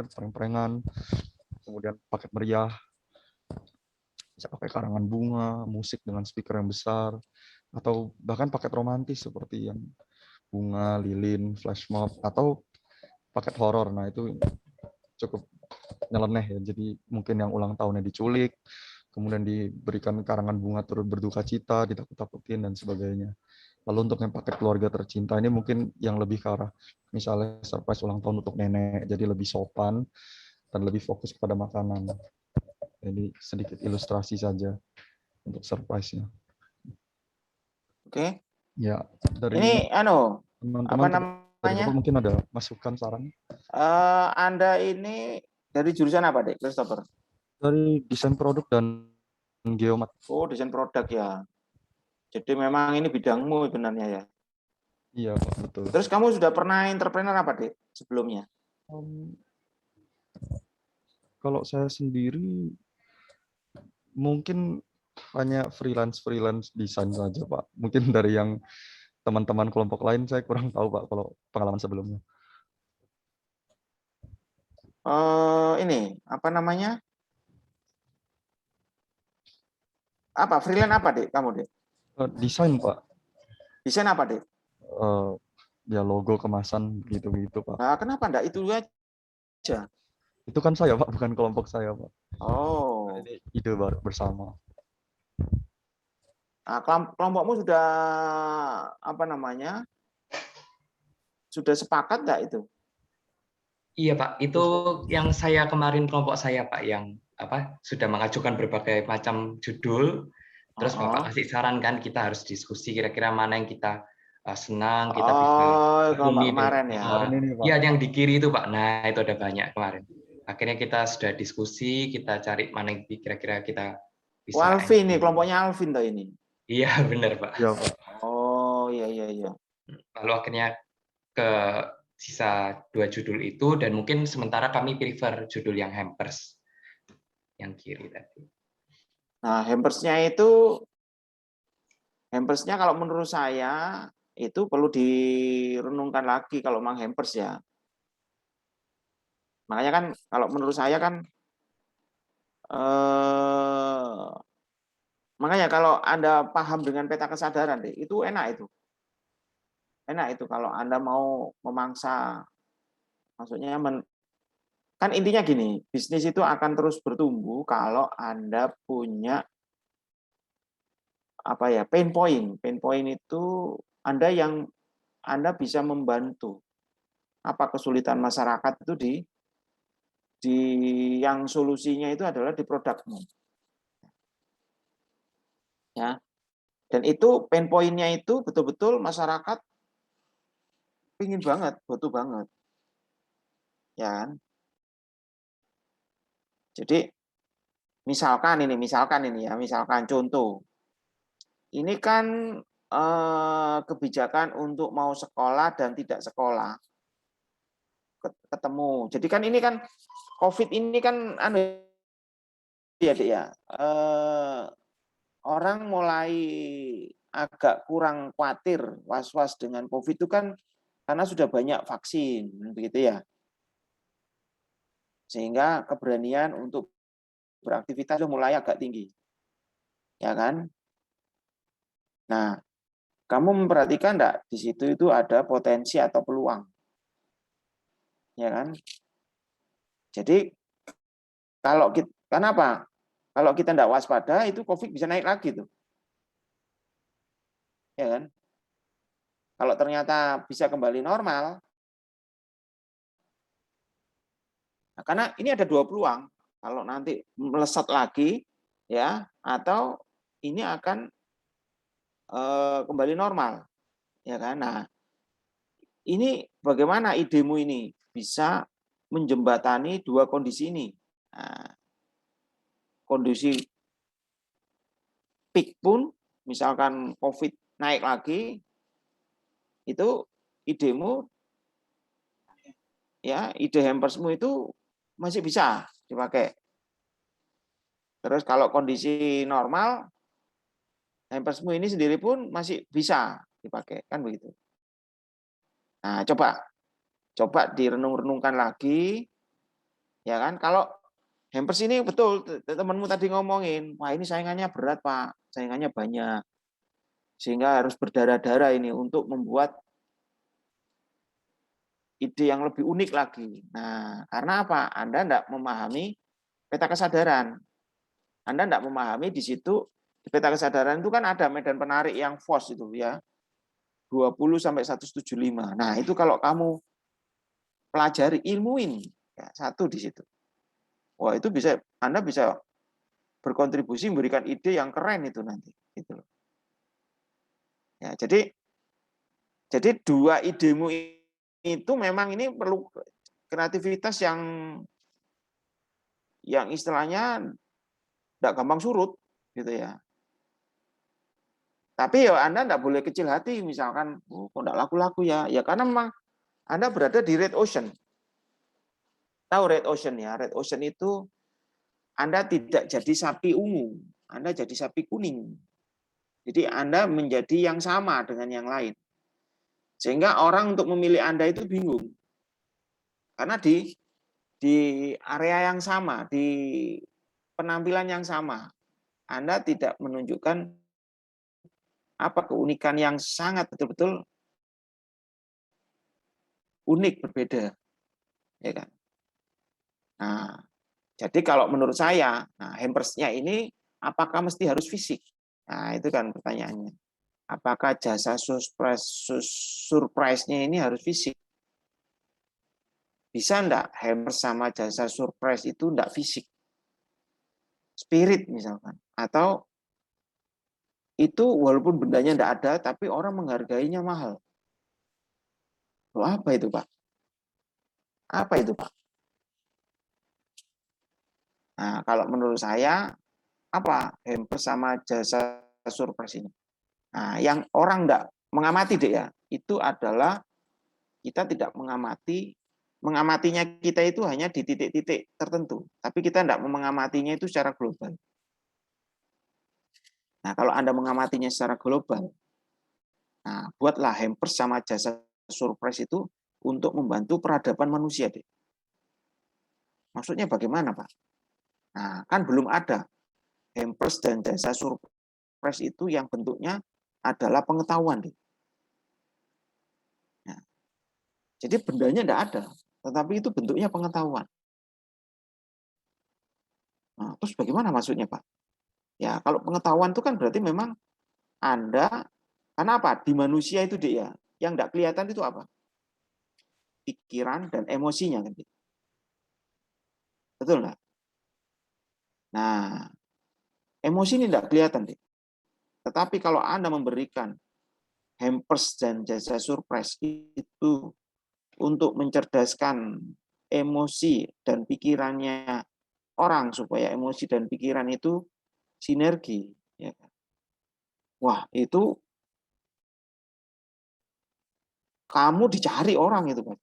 pereng-perengan, kemudian paket meriah, bisa pakai karangan bunga, musik dengan speaker yang besar, atau bahkan paket romantis seperti yang bunga, lilin, flash mob, atau paket horor. Nah, itu cukup nyeleneh ya. Jadi mungkin yang ulang tahunnya diculik, kemudian diberikan karangan bunga turut berduka cita, ditakut-takutin dan sebagainya. Lalu untuk yang paket keluarga tercinta ini mungkin yang lebih ke arah misalnya surprise ulang tahun untuk nenek, jadi lebih sopan dan lebih fokus kepada makanan. Jadi sedikit ilustrasi saja untuk surprise-nya. Oke. Ya, dari Ini apa teman-teman dari namanya? Bapak mungkin ada masukan saran? Anda ini dari jurusan apa, Dek, Christopher? Dari desain produk dan geomat. Oh, desain produk ya. Jadi memang ini bidangmu sebenarnya ya. Iya, Pak, betul. Terus kamu sudah pernah entrepreneur apa, Dek, sebelumnya? Kalau saya sendiri mungkin hanya freelance desain saja, Pak. Mungkin dari yang teman-teman kelompok lain saya kurang tahu, Pak, kalau pengalaman sebelumnya. Ini apa namanya? Apa freelance apa, Dek, kamu, Dek? Desain, Pak. Desain apa, Dek? Ya logo kemasan gitu-gitu, Pak. Nah, kenapa enggak itu aja? Itu kan saya, Pak, bukan kelompok saya, Pak. Oh. Ini ide bersama. Nah, kelompokmu sudah apa namanya? Sudah sepakat nggak itu? Iya Pak, itu yang saya kemarin kelompok saya Pak yang sudah mengajukan berbagai macam judul, terus Bapak kasih saran kan kita harus diskusi kira-kira mana yang kita senang, kita bisa kelompok kemarin ya. Iya yang di kiri itu Pak, nah itu ada banyak kemarin. Akhirnya kita sudah diskusi, kita cari mana yang kira-kira kita bisa. Alvin nih, kelompoknya Alvin tuh ini. Iya benar Pak. Iya Pak. Oh iya. Lalu akhirnya ke sisa 2 judul itu, dan mungkin sementara kami prefer judul yang hampers yang kiri tadi. Nah, hampersnya kalau menurut saya itu perlu direnungkan lagi kalau memang hampers ya. Makanya kan kalau menurut saya kan makanya kalau Anda paham dengan peta kesadaran deh, itu enak itu. Enak itu kalau Anda mau memangsa, maksudnya kan intinya gini, bisnis itu akan terus bertumbuh kalau Anda punya pain point. Pain point itu Anda bisa membantu apa kesulitan masyarakat itu di yang solusinya itu adalah di produkmu. Ya. Dan itu pain point-nya itu betul-betul masyarakat pingin banget, butuh banget. Ya kan? Jadi misalkan contoh. Ini kan kebijakan untuk mau sekolah dan tidak sekolah ketemu. Jadi kan ini kan COVID ini kan orang mulai agak kurang khawatir, was-was dengan COVID itu kan karena sudah banyak vaksin, begitu ya. Sehingga keberanian untuk beraktivitas sudah mulai agak tinggi. Ya kan? Nah, kamu memperhatikan enggak di situ itu ada potensi atau peluang? Ya kan? Jadi kalau kita, kenapa? Kalau kita enggak waspada itu COVID bisa naik lagi tuh. Ya kan? Kalau ternyata bisa kembali normal, nah, karena ini ada dua peluang. Kalau nanti melesat lagi, ya, atau ini akan kembali normal, ya kan? Nah, ini bagaimana idemu ini bisa menjembatani dua kondisi ini? Nah, kondisi peak pun, misalkan COVID naik lagi, itu idemu, ya, ide hampersmu itu masih bisa dipakai. Terus kalau kondisi normal, hampersmu ini sendiri pun masih bisa dipakai, kan begitu. Nah, coba direnung-renungkan lagi, ya kan? Kalau hampers ini betul, temanmu tadi ngomongin, wah ini saingannya berat Pak, saingannya banyak, sehingga harus berdarah-darah ini untuk membuat ide yang lebih unik lagi. Nah, karena apa? Anda tidak memahami peta kesadaran. Anda tidak memahami di situ, di peta kesadaran itu kan ada medan penarik yang force itu ya, 20 sampai 175. Nah, itu kalau kamu pelajari, ilmuin, ya, satu di situ. Wah, itu bisa, Anda bisa berkontribusi memberikan ide yang keren itu nanti. Gitu loh. Ya, jadi dua idemu itu memang ini perlu kreativitas yang istilahnya tidak gampang surut, gitu ya. Tapi ya Anda tidak boleh kecil hati, misalkan, oh, kok tidak laku-laku ya? Ya karena memang Anda berada di red ocean. Tahu red ocean ya? Red ocean itu Anda tidak jadi sapi ungu, Anda jadi sapi kuning. Jadi Anda menjadi yang sama dengan yang lain. Sehingga orang untuk memilih Anda itu bingung. Karena di area yang sama, di penampilan yang sama, Anda tidak menunjukkan apa keunikan yang sangat betul-betul unik, berbeda. Ya kan? Nah, jadi kalau menurut saya, nah hampersnya ini apakah mesti harus fisik? Nah, itu kan pertanyaannya. Apakah jasa surprise-nya ini harus fisik? Bisa enggak hampers sama jasa surprise itu enggak fisik? Spirit misalkan. Atau itu walaupun bendanya enggak ada, tapi orang menghargainya mahal. Loh, apa itu, Pak? Apa itu, Pak? Nah, kalau menurut saya, apa hampers sama jasa surprise ini? Nah, yang orang enggak mengamati deh ya, itu adalah kita tidak mengamatinya kita itu hanya di titik-titik tertentu, tapi kita tidak mengamatinya itu secara global. Nah, kalau Anda mengamatinya secara global, nah, buatlah hampers sama jasa surprise itu untuk membantu peradaban manusia deh. Maksudnya bagaimana, Pak? Nah, kan belum ada hampers dan jasa surprise itu yang bentuknya adalah pengetahuan deh. Nah, jadi bendanya tidak ada, tetapi itu bentuknya pengetahuan. Nah, terus bagaimana maksudnya, Pak? Ya, kalau pengetahuan itu kan berarti memang Anda, karena apa? Di manusia itu dia, yang tidak kelihatan itu apa? Pikiran dan emosinya. Kan? Betul nggak? Nah, emosi ini tidak kelihatan. Deh. Tetapi kalau Anda memberikan hampers dan jasa surprise itu untuk mencerdaskan emosi dan pikirannya orang supaya emosi dan pikiran itu sinergi. Ya. Wah, itu kamu dicari orang itu, Pak.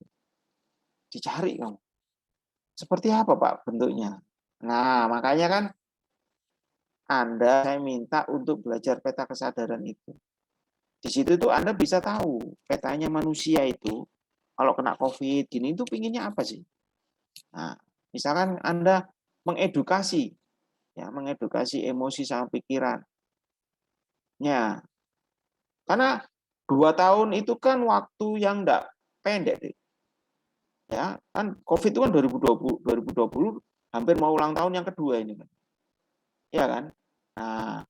Dicari kamu. Seperti apa, Pak, bentuknya? Nah, makanya kan saya minta untuk belajar peta kesadaran itu. Di situ tuh Anda bisa tahu petanya manusia itu kalau kena COVID gini itu pinginnya apa sih? Nah, misalkan Anda mengedukasi, ya mengedukasi emosi sama pikiran. Ya, karena 2 tahun itu kan waktu yang enggak pendek deh. Ya, kan COVID itu kan 2020 hampir mau ulang tahun yang kedua ini kan. Ya kan? Nah,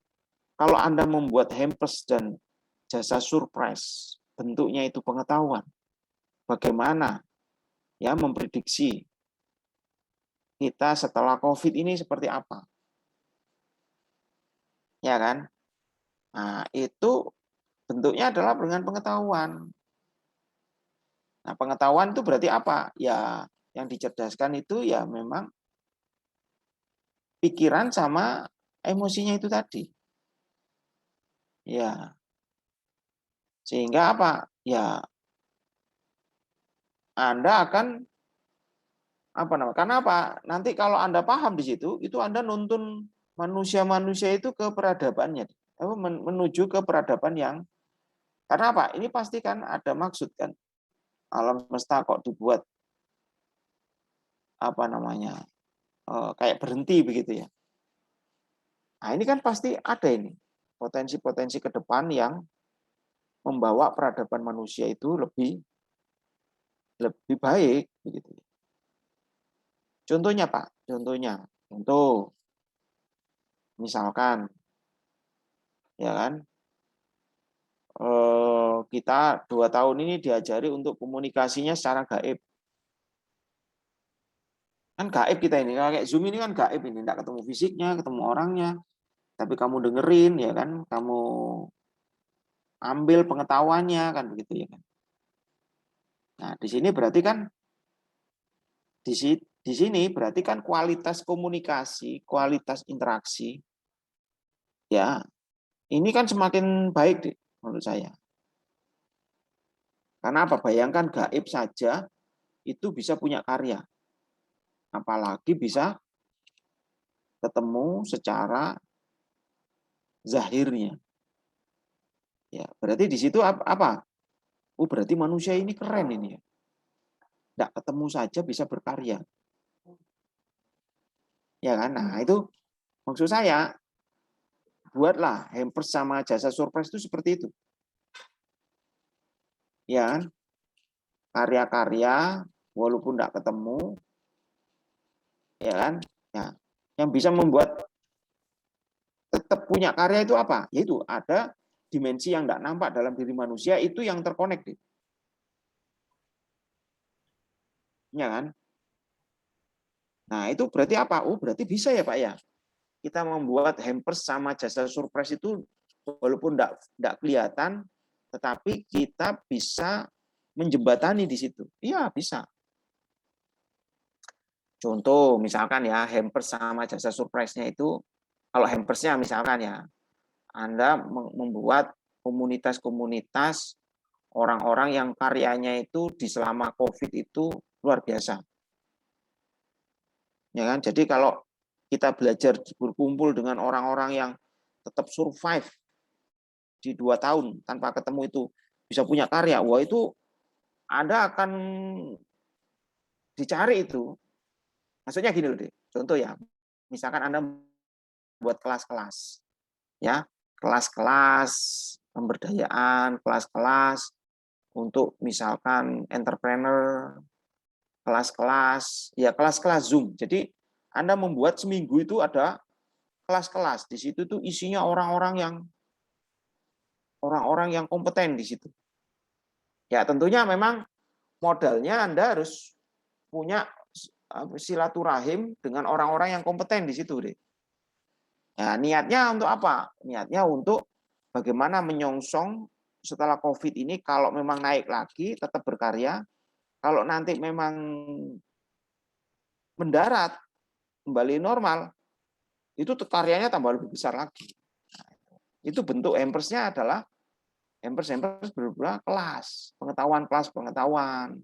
kalau Anda membuat hampers dan jasa surprise, bentuknya itu pengetahuan. Bagaimana ya memprediksi kita setelah COVID ini seperti apa? Ya kan? Nah, itu bentuknya adalah dengan pengetahuan. Nah, pengetahuan itu berarti apa? Ya, yang dicerdaskan itu ya memang pikiran sama emosinya itu tadi. Ya. Sehingga apa? Ya, Anda akan apa namanya? Karena apa? Nanti kalau Anda paham di situ, itu Anda nuntun manusia-manusia itu ke peradabannya, menuju ke peradaban yang karena apa? Ini pasti kan ada maksud kan. Alam semesta kok dibuat apa namanya? Kayak berhenti begitu ya. Nah, ini kan pasti ada ini potensi-potensi ke depan yang membawa peradaban manusia itu lebih baik begitu. Contohnya Pak, contoh misalkan ya kan kita 2 tahun ini diajari untuk komunikasinya secara gaib. Kan gaib kita ini, kayak Zoom ini kan gaib ini, enggak ketemu fisiknya, ketemu orangnya. Tapi kamu dengerin ya kan, kamu ambil pengetahuannya kan begitu ya kan. Nah, di sini berarti kan di sini berarti kan kualitas komunikasi, kualitas interaksi ya, ini kan semakin baik deh menurut saya. Karena apa? Bayangkan gaib saja itu bisa punya karya. Apalagi bisa ketemu secara zahirnya. Ya, berarti di situ apa? Oh, berarti manusia ini keren ini ya. Nggak ketemu saja bisa berkarya. Ya kan? Nah, itu maksud saya buatlah hampers sama jasa surprise itu seperti itu. Ya kan? Karya-karya walaupun nggak ketemu ya kan? Ya, yang bisa membuat tetap punya karya itu apa? Yaitu ada dimensi yang tidak nampak dalam diri manusia itu yang terkonek. Ya kan? Nah, itu berarti apa? Oh, berarti bisa ya, Pak ya. Kita membuat hampers sama jasa surprise itu walaupun tidak kelihatan, tetapi kita bisa menjembatani di situ. Iya, bisa. Contoh, misalkan ya, hampers sama jasa surprise-nya itu, kalau hampersnya misalkan ya, Anda membuat komunitas-komunitas orang-orang yang karyanya itu di selama COVID itu luar biasa. Ya kan? Jadi kalau kita belajar berkumpul dengan orang-orang yang tetap survive di 2 tahun tanpa ketemu itu bisa punya karya, wah itu Anda akan dicari itu. Maksudnya gini loh deh, contoh ya, misalkan Anda buat kelas-kelas, ya kelas-kelas pemberdayaan, kelas-kelas untuk misalkan entrepreneur, kelas-kelas, ya kelas-kelas Zoom. Jadi Anda membuat seminggu itu ada kelas-kelas. Di situ tuh isinya orang-orang yang kompeten di situ. Ya tentunya memang modalnya Anda harus punya silaturahim dengan orang-orang yang kompeten di situ deh. Nah, niatnya untuk apa? Niatnya untuk bagaimana menyongsong setelah COVID ini kalau memang naik lagi tetap berkarya. Kalau nanti memang mendarat kembali normal, itu tariannya tambah lebih besar lagi. Nah, itu bentuk hampersnya adalah hampers berupa kelas, kelas pengetahuan,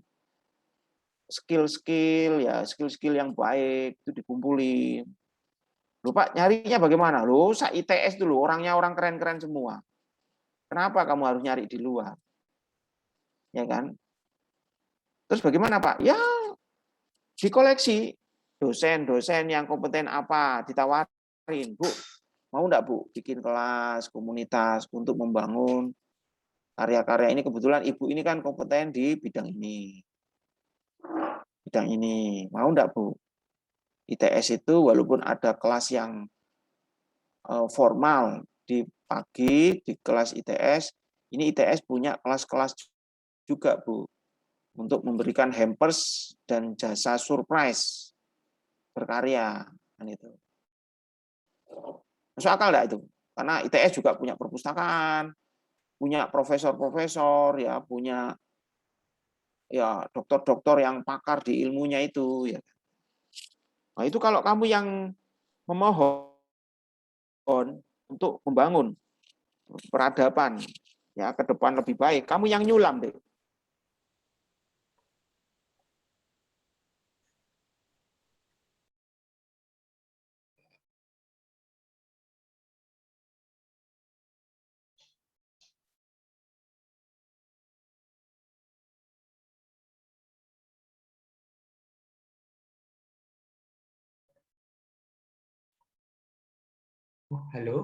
skill-skill ya, skill-skill yang baik itu dikumpulin. Loh Pak, nyarinya bagaimana? Loh, ITS dulu, orangnya orang keren-keren semua. Kenapa kamu harus nyari di luar? Ya kan? Terus bagaimana Pak? Ya, dikoleksi dosen-dosen yang kompeten apa, ditawarin, Bu, mau enggak Bu bikin kelas komunitas untuk membangun karya-karya ini. Kebetulan Ibu ini kan kompeten di bidang ini. Mau enggak Bu? ITS itu walaupun ada kelas yang formal di pagi di kelas ITS, ini ITS punya kelas-kelas juga Bu untuk memberikan hampers dan jasa surprise berkarya kan itu. Masuk akal enggak itu? Karena ITS juga punya perpustakaan, punya profesor-profesor ya, punya ya dokter-dokter yang pakar di ilmunya itu ya. Nah, itu kalau kamu yang memohon untuk membangun peradaban ya ke depan lebih baik, kamu yang nyulam deh. Halo.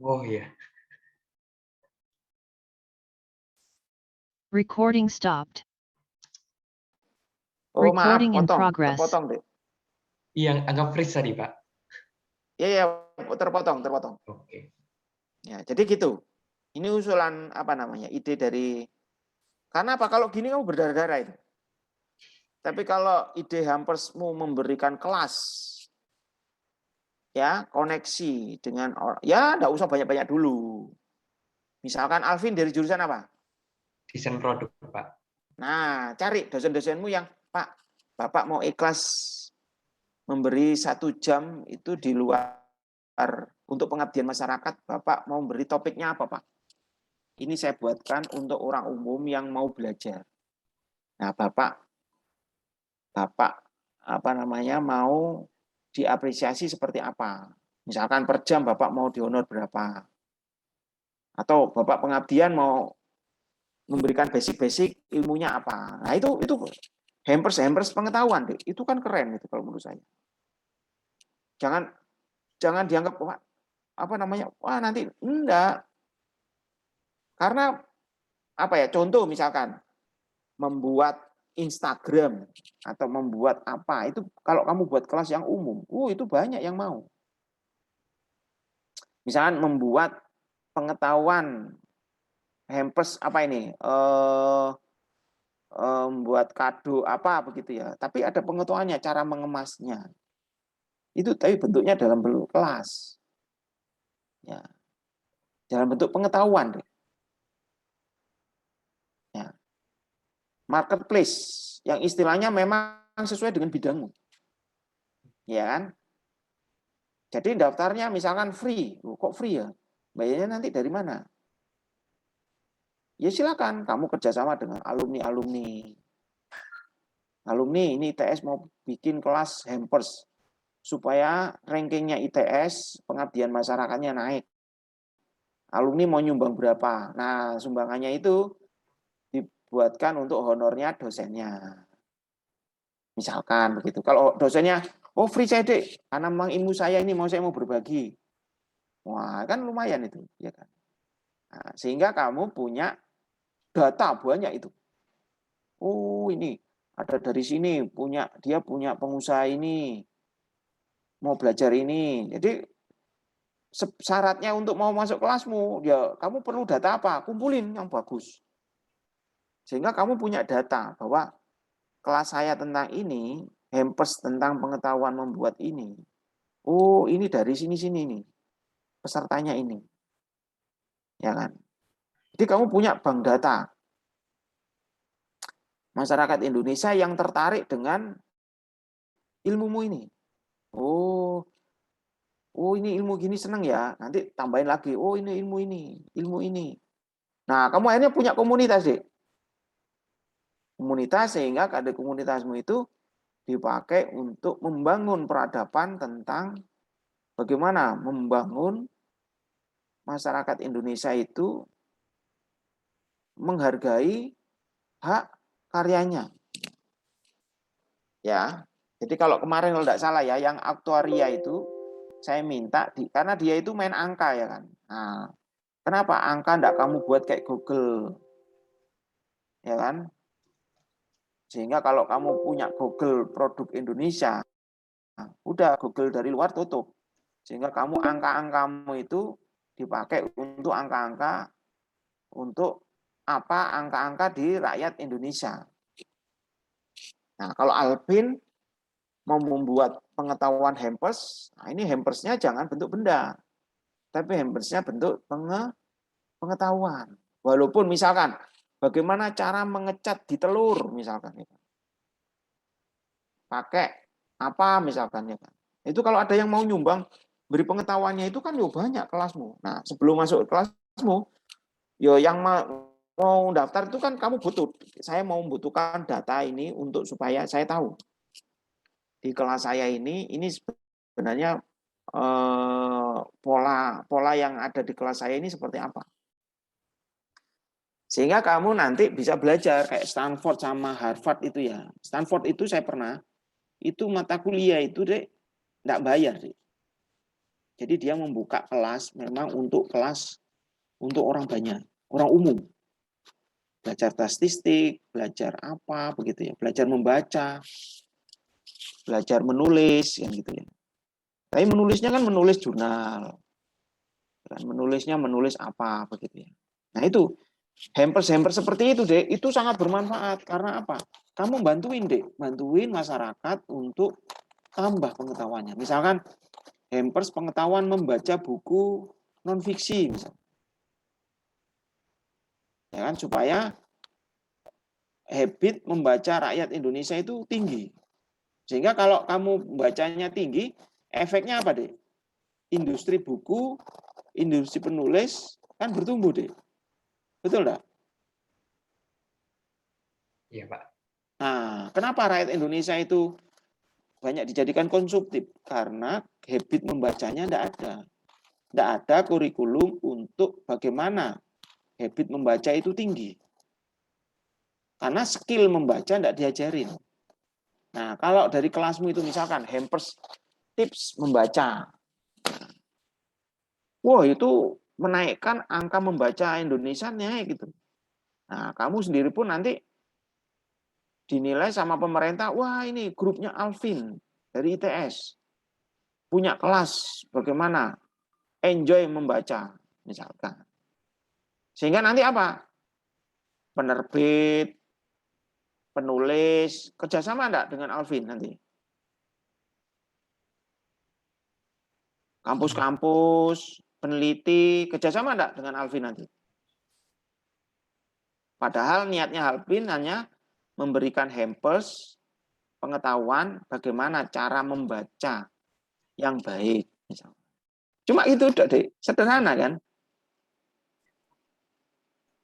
Oh ya. Recording stopped. Oh maaf, Recording in progress. terpotong deh. Yang agak freeze tadi Pak. Ya, terpotong. Oke. Ya, jadi gitu. Ini usulan apa namanya? Ide dari karena apa? Kalau gini kamu berdarah-darah itu. Tapi kalau ide hampersmu memberikan kelas, ya koneksi dengan orang, ya enggak usah banyak-banyak dulu. Misalkan Alvin dari jurusan apa? Desain produk Pak. Nah, cari dosen-dosenmu yang Pak, Bapak mau ikhlas memberi 1 jam itu di luar untuk pengabdian masyarakat, Bapak mau beri topiknya apa Pak? Ini saya buatkan untuk orang umum yang mau belajar. Nah, Bapak apa namanya mau diapresiasi seperti apa? Misalkan per jam Bapak mau dihonor berapa? Atau Bapak pengabdian mau memberikan basic-basic ilmunya apa? Nah, itu hampers pengetahuan, deh. Itu kan keren itu kalau menurut saya. Jangan dianggap apa namanya? Wah, nanti enggak. Karena apa ya? Contoh misalkan membuat Instagram atau membuat apa, itu kalau kamu buat kelas yang umum, itu banyak yang mau. Misalkan membuat pengetahuan hampers apa ini? Membuat kado apa begitu ya. Tapi ada pengetahuannya, cara mengemasnya. Itu tapi bentuknya dalam bentuk kelas. Ya. Dalam bentuk pengetahuan deh. Ya. Marketplace yang istilahnya memang sesuai dengan bidangmu. Ya kan? Jadi daftarnya misalkan free. Kok free ya? Bayarnya nanti dari mana? Ya silakan kamu kerjasama dengan alumni-alumni. Alumni ini ITS mau bikin kelas hampers supaya rankingnya ITS pengabdian masyarakatnya naik. Alumni mau nyumbang berapa? Nah, sumbangannya itu dibuatkan untuk honornya dosennya. Misalkan begitu. Kalau dosennya, free saya dek, karena memang ilmu saya ini saya mau berbagi. Wah, kan lumayan itu, ya kan. Nah, sehingga kamu punya data banyak itu. Oh, ini ada dari sini dia punya pengusaha ini mau belajar ini. Jadi syaratnya untuk mau masuk kelasmu, ya kamu perlu data apa? Kumpulin yang bagus. Sehingga kamu punya data bahwa kelas saya tentang ini, hampers tentang pengetahuan membuat ini. Oh, ini dari sini nih. Pesertanya ini. Ya kan? Jadi kamu punya bank data masyarakat Indonesia yang tertarik dengan ilmumu ini. Oh, oh ini ilmu gini seneng ya. Nanti tambahin lagi. Oh ini ilmu ini, ilmu ini. Nah, kamu akhirnya punya komunitas deh. Komunitas sehingga ada komunitasmu itu dipakai untuk membangun peradaban tentang bagaimana membangun masyarakat Indonesia itu menghargai hak karyanya. Ya, jadi kalau kemarin kalau tidak salah ya, yang aktuaria itu saya minta karena dia itu main angka ya kan. Nah, kenapa angka tidak kamu buat kayak Google, ya kan? Sehingga kalau kamu punya Google produk Indonesia, nah, udah Google dari luar tutup. Sehingga kamu angka-angkamu itu dipakai untuk angka-angka untuk apa angka-angka di rakyat Indonesia. Nah, kalau Alvin mau membuat pengetahuan hampers, nah ini hampersnya jangan bentuk benda, tapi hampersnya bentuk pengetahuan. Walaupun misalkan bagaimana cara mengecat di telur misalkan, pakai apa misalkan ya kan. Itu kalau ada yang mau nyumbang beri pengetahuannya itu kan yo banyak kelasmu. Nah sebelum masuk kelasmu, yo yang mau daftar itu kan kamu butuh. Saya mau membutuhkan data ini untuk supaya saya tahu di kelas saya ini sebenarnya pola yang ada di kelas saya ini seperti apa. Sehingga kamu nanti bisa belajar kayak Stanford sama Harvard itu ya. Stanford itu saya pernah, itu mata kuliah itu deh enggak bayar deh. Jadi dia membuka kelas memang untuk kelas untuk orang banyak, orang umum. Belajar statistik, belajar apa begitu ya, belajar membaca, belajar menulis yang gitu ya. Tapi menulisnya kan menulis jurnal. Dan menulisnya menulis apa begitu ya. Nah itu hampers seperti itu deh, itu sangat bermanfaat karena apa? Kamu bantuin masyarakat untuk tambah pengetahuannya. Misalkan hampers pengetahuan membaca buku non fiksi misalnya. Ya kan supaya habit membaca rakyat Indonesia itu tinggi. Sehingga kalau kamu bacanya tinggi, efeknya apa deh? Industri buku, industri penulis kan bertumbuh deh. Betul enggak? Iya, Pak. Nah, kenapa rakyat Indonesia itu banyak dijadikan konsumtif? Karena habit membacanya tidak ada. Tidak ada kurikulum untuk bagaimana habit membaca itu tinggi. Karena skill membaca tidak diajarin. Nah, kalau dari kelasmu itu misalkan hampers tips membaca. Wah, itu menaikkan angka membaca Indonesianya gitu. Nah, kamu sendiri pun nanti dinilai sama pemerintah, wah ini grupnya Alvin dari ITS. Punya kelas bagaimana enjoy membaca misalkan. Sehingga nanti apa? Penerbit, penulis, kerjasama enggak dengan Alvin nanti? Kampus-kampus, peneliti, kerjasama enggak dengan Alvin nanti? Padahal niatnya Alvin hanya memberikan hampers pengetahuan bagaimana cara membaca yang baik. Misalnya. Cuma itu udah deh, sederhana kan?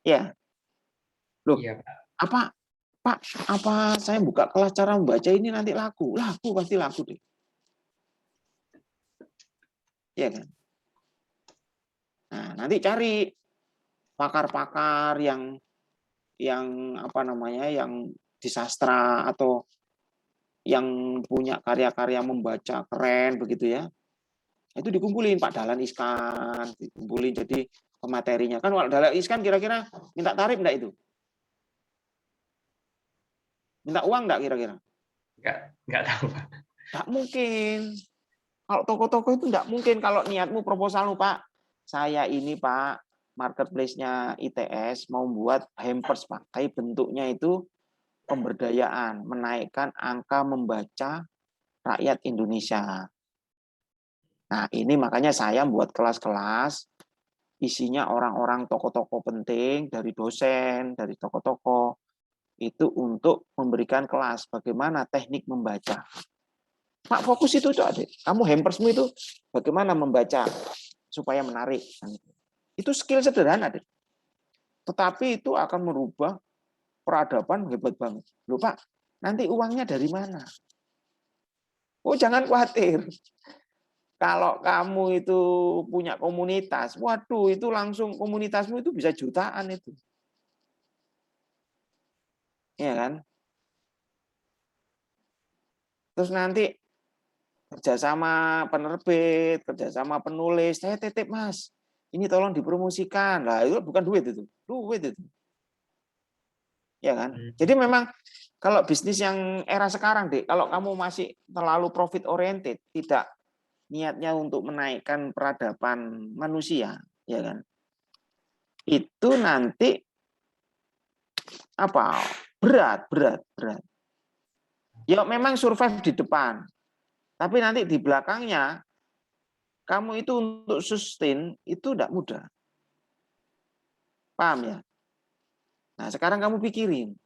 Ya. Loh, Iya, Pak. Pak, apa saya buka kelas cara membaca ini nanti laku? Laku, pasti laku deh. Ya kan? Nah, nanti cari pakar-pakar yang apa namanya, yang di sastra atau yang punya karya-karya membaca keren begitu ya. Itu dikumpulin Pak Dahlan Iskan, dikumpulin jadi pematerinya. Kan kalau Dahlan Iskan kira-kira minta tarif enggak itu? Minta uang enggak kira-kira? Enggak tahu, Pak. Enggak mungkin. Kalau toko-toko itu enggak mungkin kalau niatmu proposalmu, Pak. Saya ini, Pak, marketplace-nya ITS mau buat hampers, Pak. Tapi bentuknya itu pemberdayaan, menaikkan angka membaca rakyat Indonesia. Nah, ini makanya saya buat kelas-kelas isinya orang-orang tokoh-tokoh penting dari dosen, dari tokoh-tokoh itu untuk memberikan kelas bagaimana teknik membaca. Mak fokus itu adik. Kamu hampersmu itu bagaimana membaca supaya menarik. Itu skill sederhana adik. Tetapi itu akan merubah peradaban hebat banget. Loh Pak, nanti uangnya dari mana? Oh jangan khawatir. Kalau kamu itu punya komunitas, waduh itu langsung komunitasmu itu bisa jutaan itu. Iya kan? Terus nanti kerjasama penerbit, kerjasama penulis, saya titip Mas, ini tolong dipromosikan. Lah itu bukan duit itu, duit itu. Ya kan? Jadi memang kalau bisnis yang era sekarang, Dek, kalau kamu masih terlalu profit oriented, tidak niatnya untuk menaikkan peradaban manusia, ya kan? Itu nanti apa? Berat. Ya memang survive di depan. Tapi nanti di belakangnya kamu itu untuk sustain itu tidak mudah. Paham ya? Nah, sekarang kamu pikirin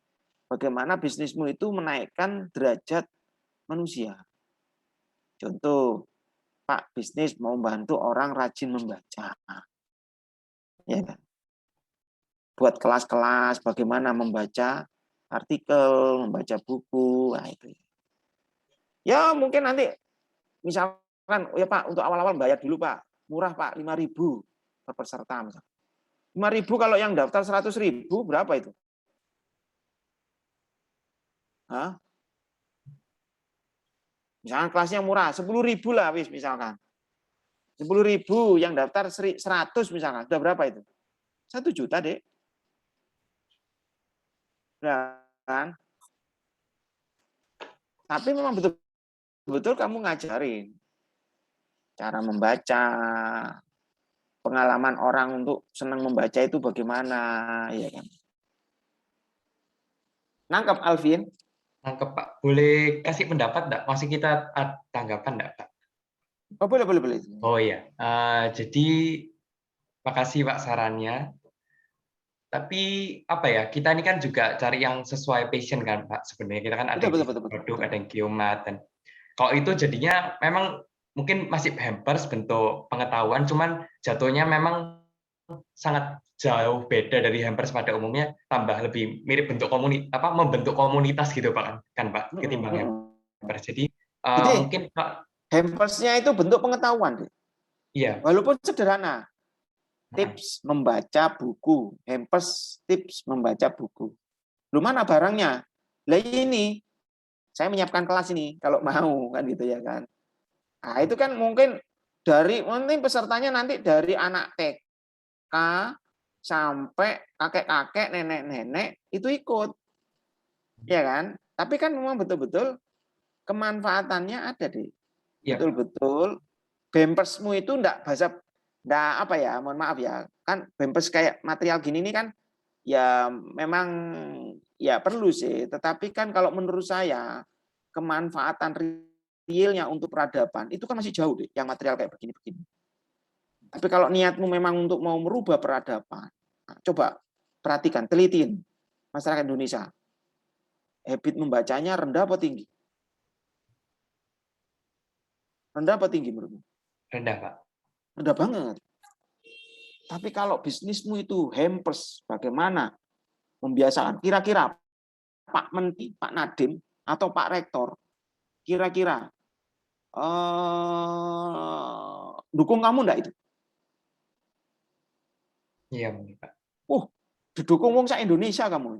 bagaimana bisnismu itu menaikkan derajat manusia. Contoh, Pak, bisnis mau bantu orang rajin membaca. Ya kan? Buat kelas-kelas bagaimana membaca artikel, membaca buku, nah itu. Ya, mungkin nanti misalkan, ya Pak, untuk awal-awal bayar dulu Pak, murah Pak, 5.000 per peserta. 5.000 kalau yang daftar 100.000 berapa itu? Hah? Misalkan kelasnya murah, 10.000 lah wis misalkan. 10.000 yang daftar 100 misalkan, sudah berapa itu? 1 juta, Dek. Nah, kan? Tapi memang betul-betul kamu ngajarin cara membaca, pengalaman orang untuk senang membaca itu bagaimana, ya kan? Nangkep Alvin? Nangkep Pak. Boleh kasih pendapat enggak? Masih kita tanggapan enggak Pak? Oh, boleh. Oh iya. Jadi makasih Pak sarannya. Tapi apa ya, kita ini kan juga cari yang sesuai passion kan Pak. Sebenarnya kita kan ada yang produk, ada yang geomat, dan kalau itu jadinya memang mungkin masih hampers bentuk pengetahuan, cuman jatuhnya memang sangat jauh beda dari hampers pada umumnya, tambah lebih mirip bentuk membentuk komunitas gitu Pak kan Pak, ketimbang hampers. Jadi mungkin Pak, hampersnya itu bentuk pengetahuan. Iya. Walaupun sederhana. Tips membaca buku, hampers tips membaca buku. Lu mana barangnya? Lah ini saya menyiapkan kelas ini kalau mau kan gitu ya kan. Nah, itu kan mungkin pesertanya nanti dari anak TK sampai kakek-kakek, nenek-nenek itu ikut. Ya kan? Tapi kan memang betul-betul kemanfaatannya ada deh. Betul-betul bempersmu itu mohon maaf ya, kan bempers kayak material gini ini kan ya memang ya perlu sih, tetapi kan kalau menurut saya kemanfaatan realnya untuk peradaban itu kan masih jauh deh yang material kayak begini-begini. Tapi kalau niatmu memang untuk mau merubah peradaban, coba perhatikan, telitiin masyarakat Indonesia. Habit membacanya rendah apa tinggi? Rendah apa tinggi menurutmu? Rendah, Pak. Rendah banget. Tapi kalau bisnismu itu hampers, bagaimana membiasakan? Kira-kira Pak Menteri, Pak Nadiem, atau Pak Rektor, kira-kira dukung kamu enggak itu? Iya, Pak. Didukung wong sak Indonesia kamu.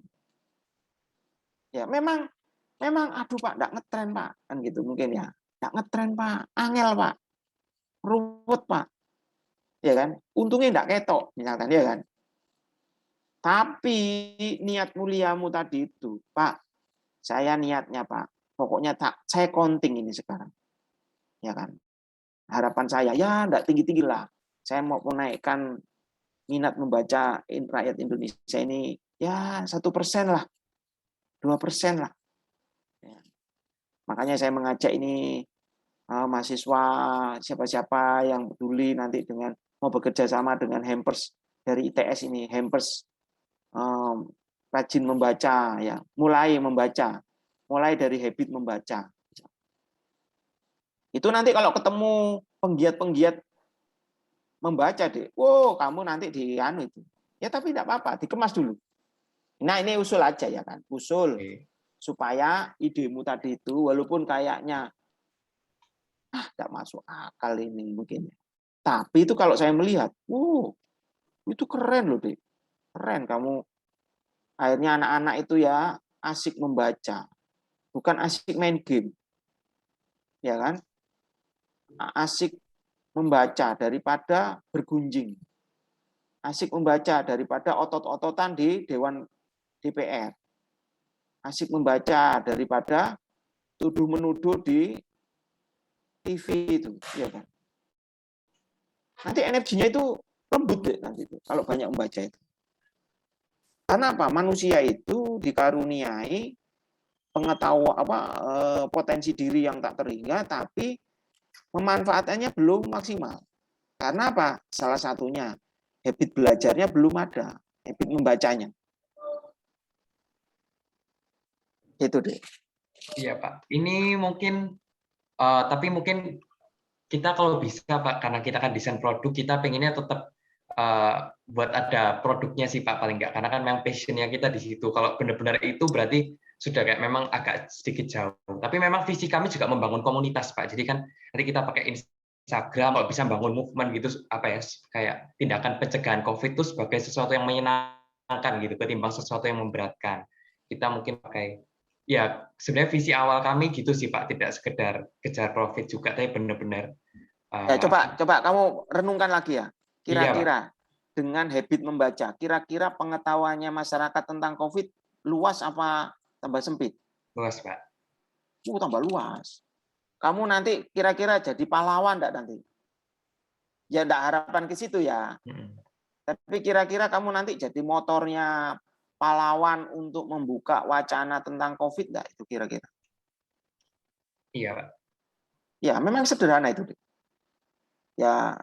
Ya, memang aduh Pak, enggak ngetren Pak, kan gitu mungkin ya. Enggak ngetren Pak, angel Pak. Ruwet Pak. Ya kan? Untungnya enggak ketok misalkan ya kan. Tapi niat muliamu tadi itu, Pak, saya niatnya Pak, pokoknya saya counting ini sekarang. Ya kan? Harapan saya ya enggak tinggi-tinggi lah. Saya mau menaikkan minat membaca rakyat Indonesia ini ya 1% lah, 2% lah. Ya. Makanya saya mengajak ini mahasiswa siapa-siapa yang peduli nanti dengan mau bekerja sama dengan Hampers dari ITS ini, Hampers rajin membaca, ya, mulai membaca, mulai dari habit membaca. Itu nanti kalau ketemu penggiat-penggiat membaca deh, wow kamu nanti di anu itu, ya tapi tidak apa-apa, dikemas dulu. Nah ini usul aja ya kan, usul supaya idemu tadi itu walaupun kayaknya tidak masuk akal ini mungkin, tapi itu kalau saya melihat, itu keren loh deh, keren kamu. Akhirnya anak-anak itu ya asik membaca, bukan asik main game, ya kan? Asik membaca daripada bergunjing, asik membaca daripada otot-ototan di Dewan DPR, asik membaca daripada tuduh-menuduh di TV itu, ya kan? Nanti energinya itu lembut deh nanti itu kalau banyak membaca itu. Karena apa? Manusia itu dikaruniai pengetahuan potensi diri yang tak terhingga, tapi pemanfaatannya belum maksimal. Karena apa? Salah satunya habit belajarnya belum ada, habit membacanya. Itu deh. Iya Pak. Ini mungkin, tapi mungkin kita kalau bisa Pak, karena kita kan desain produk, kita pengennya tetap buat ada produknya sih Pak paling nggak, karena kan memang passionnya kita di situ. Kalau benar-benar itu berarti sudah kayak memang agak sedikit jauh. Tapi memang visi kami juga membangun komunitas Pak. Jadi kan nanti kita pakai Instagram, kalau bisa bangun movement gitu, apa ya, kayak tindakan pencegahan COVID itu sebagai sesuatu yang menyenangkan gitu, ketimbang sesuatu yang memberatkan. Kita mungkin pakai, ya sebenarnya visi awal kami gitu sih Pak, tidak sekedar kejar profit juga, tapi benar-benar. Coba kamu renungkan lagi ya. Kira-kira iya, dengan habit membaca, kira-kira pengetahuannya masyarakat tentang COVID luas apa tambah sempit? Luas Pak. Tambah luas. Kamu nanti kira-kira jadi pahlawan enggak nanti? Ya enggak harapan ke situ ya. Tapi kira-kira kamu nanti jadi motornya pahlawan untuk membuka wacana tentang COVID enggak itu kira-kira? Iya Pak. Ya memang sederhana itu. Ya,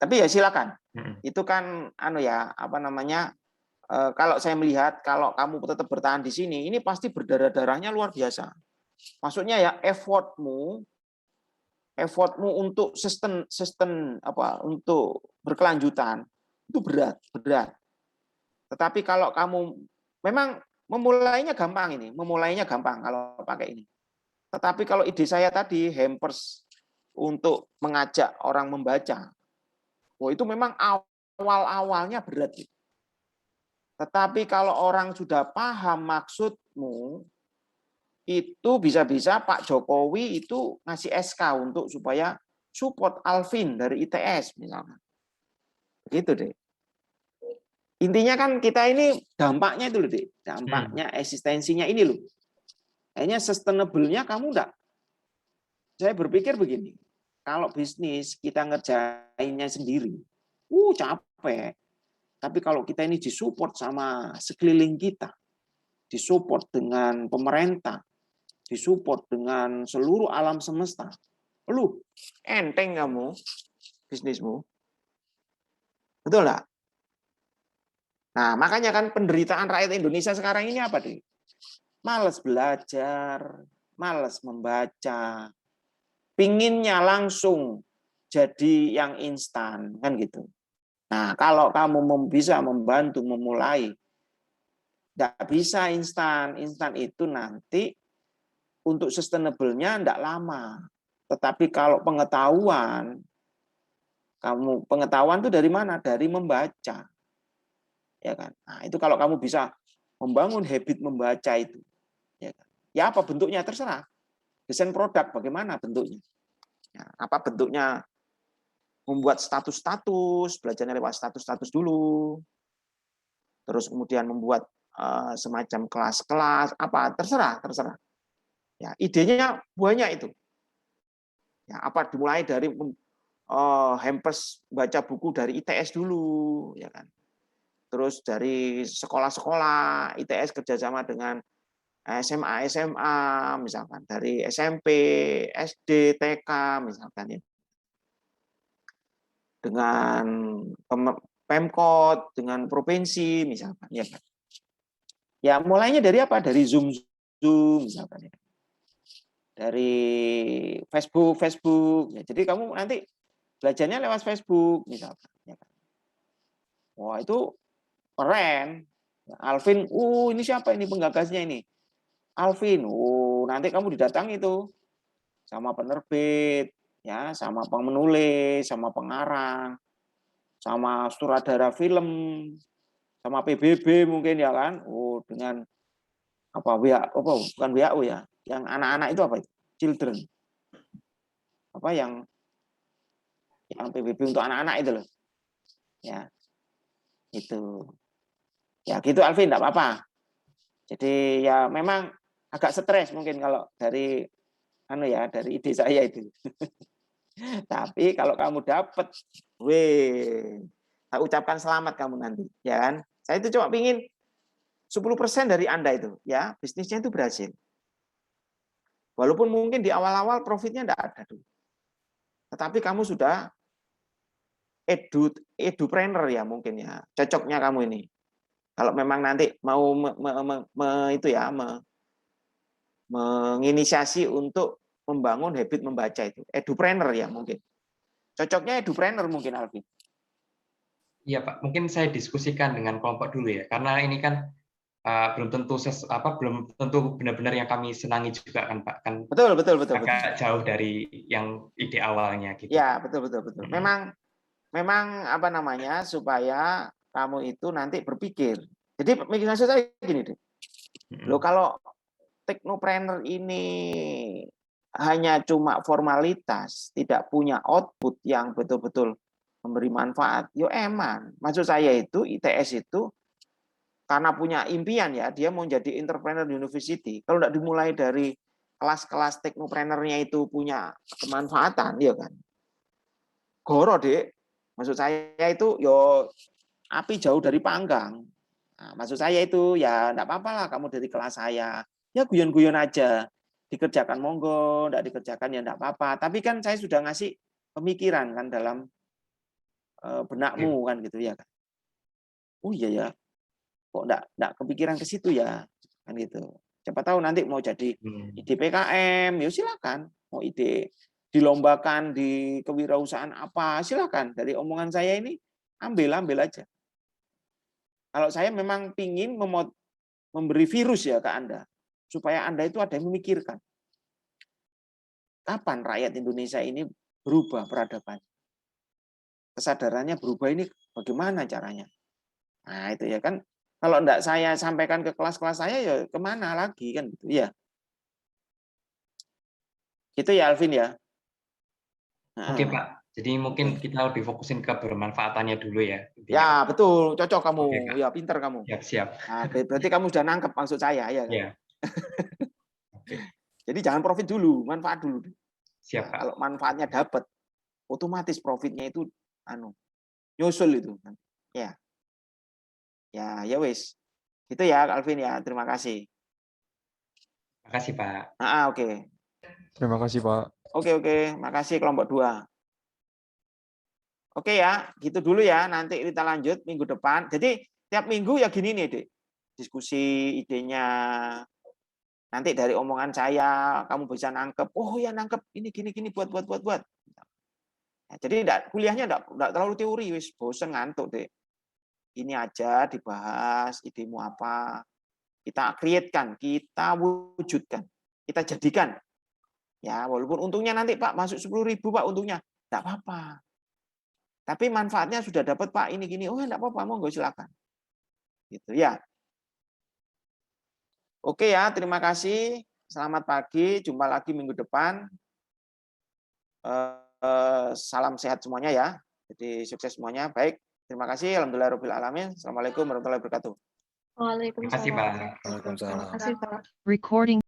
tapi ya silakan. Itu kan kalau saya melihat kalau kamu tetap bertahan di sini, ini pasti berdarah-darahnya luar biasa. Maksudnya ya effortmu untuk untuk berkelanjutan itu berat. Tetapi kalau kamu memang memulainya gampang kalau pakai ini. Tetapi kalau ide saya tadi Hampers untuk mengajak orang membaca, itu memang awal-awalnya berat. Tetapi kalau orang sudah paham maksudmu, itu bisa-bisa Pak Jokowi itu ngasih SK untuk supaya support Alvin dari ITS misalnya. Begitu deh. Intinya kan kita ini dampaknya itu loh, Dek. Dampaknya eksistensinya ini loh. Kayaknya sustainable-nya kamu enggak. Saya berpikir begini, kalau bisnis kita ngerjainnya sendiri, capek. Tapi kalau kita ini disupport sama sekeliling kita, disupport dengan pemerintah, disupport dengan seluruh alam semesta, enteng kamu bisnismu. Betul nggak? Nah, makanya kan penderitaan rakyat Indonesia sekarang ini apa, deh? Malas belajar, malas membaca, pinginnya langsung jadi yang instan, kan gitu. Nah, kalau kamu bisa membantu memulai, tidak bisa instan. Instan itu nanti untuk sustainable-nya tidak lama. Tetapi kalau pengetahuan itu dari mana? Dari membaca. Ya kan? Nah, itu kalau kamu bisa membangun habit membaca itu. Ya kan? Ya apa bentuknya terserah. Desain produk bagaimana bentuknya? Ya, apa bentuknya? Membuat status-status, belajarnya lewat status-status dulu. Terus kemudian membuat semacam kelas-kelas, apa terserah. Ya, idenya banyak itu. Ya, apa dimulai dari Hampers baca buku dari ITS dulu, ya kan. Terus dari sekolah-sekolah ITS kerjasama dengan SMA, misalkan dari SMP, SD, TK, misalkan ya. dengan Pemkot, dengan provinsi misalkan ya kan. Ya mulainya dari apa? Dari Zoom misalkan ya. Dari Facebook. Ya, jadi kamu nanti belajarnya lewat Facebook misalkan ya kan. Wah, itu keren. Alvin, ini siapa ini penggagasnya ini? Alvin, nanti kamu didatangi itu sama penerbit, ya, sama penulis, sama pengarang, sama sutradara film, sama PBB mungkin ya kan. Dengan apa bukan WHO ya, yang anak-anak itu apa itu? Children. Apa yang PBB untuk anak-anak itu loh. Ya. Itu. Ya gitu Alvin, enggak apa-apa. Jadi ya memang agak stres mungkin kalau dari dari ide saya itu. Tapi kalau kamu dapat, tak ucapkan selamat kamu nanti, ya kan? Saya itu cuma pingin 10% dari Anda itu, ya, bisnisnya itu berhasil. Walaupun mungkin di awal-awal profitnya enggak ada tuh. Tetapi kamu sudah edupreneur ya mungkin ya. Cocoknya kamu ini. Kalau memang nanti mau menginisiasi untuk membangun habit membaca itu, edupreneur ya mungkin. Cocoknya edupreneur mungkin Alvin. Iya Pak, mungkin saya diskusikan dengan kelompok dulu ya, karena ini kan belum tentu benar-benar yang kami senangi juga kan Pak, kan Betul. agak jauh dari yang ide awalnya gitu. Ya betul. Memang supaya kamu itu nanti berpikir. Jadi maksud saya gini deh. Loh kalau teknopreneur ini hanya cuma formalitas, tidak punya output yang betul-betul memberi manfaat, yo eman. Maksud saya itu ITS itu karena punya impian ya, dia mau jadi entrepreneur university. Kalau tidak dimulai dari kelas-kelas teknopreneurnya itu punya kemanfaatan, ya kan. Goro dek, maksud saya itu yo api jauh dari panggang. Nah, maksud saya itu ya enggak apa-apa lah kamu dari kelas saya. Ya guyon-guyon aja. Dikerjakan monggo, enggak dikerjakan ya enggak apa-apa. Tapi kan saya sudah ngasih pemikiran kan dalam benakmu kan gitu ya kan. Oh iya ya. Kok enggak kepikiran ke situ ya. Kan gitu. Siapa tahu nanti mau jadi ide PKM, ya silakan. Mau ide dilombakan di kewirausahaan apa, silakan. Dari omongan saya ini ambil aja. Kalau saya memang pingin memberi virus ya ke Anda, supaya Anda itu ada yang memikirkan. Kapan rakyat Indonesia ini berubah peradaban? Kesadarannya berubah ini bagaimana caranya? Nah itu ya kan, kalau enggak saya sampaikan ke kelas-kelas saya, ya kemana lagi kan gitu ya. Gitu ya Alvin ya. Oke Pak, jadi mungkin kita lebih fokusin ke bermanfaatannya dulu ya. Ya betul, cocok kamu. Oke, ya pinter kamu. Siap. Nah, berarti kamu sudah nangkep maksud saya ya kan. Ya. Oke. Jadi jangan profit dulu, manfaat dulu. Siap Pak. Kalau manfaatnya dapat, otomatis profitnya itu nyusul itu. Ya. Ya wis. Itu ya Alvin ya. Terima kasih. Terima kasih Pak. Oke. Terima kasih Pak. Oke. Makasih kelompok 2. Oke ya, gitu dulu ya. Nanti kita lanjut minggu depan. Jadi tiap minggu ya gini nih, Dek. Diskusi idenya. Nanti dari omongan saya kamu bisa nangkep. Oh ya nangkep ini gini buat. Nah, jadi kuliahnya enggak terlalu teori, wis bosen ngantuk, Dek. Ini aja dibahas, idemu apa. Kita create-kan, kita wujudkan, kita jadikan. Ya, walaupun untungnya nanti Pak masuk 10.000 Pak untungnya. Enggak apa-apa. Tapi manfaatnya sudah dapat Pak ini gini. Oh, enggak apa-apa, monggo silakan. Gitu ya. Oke ya, terima kasih. Selamat pagi, jumpa lagi minggu depan. Salam sehat semuanya ya. Jadi sukses semuanya. Baik, terima kasih. Alhamdulillahirabbil alamin. Assalamualaikum warahmatullahi wabarakatuh. Waalaikumsalam. Terima kasih Pak. Terima kasih Pak. Recording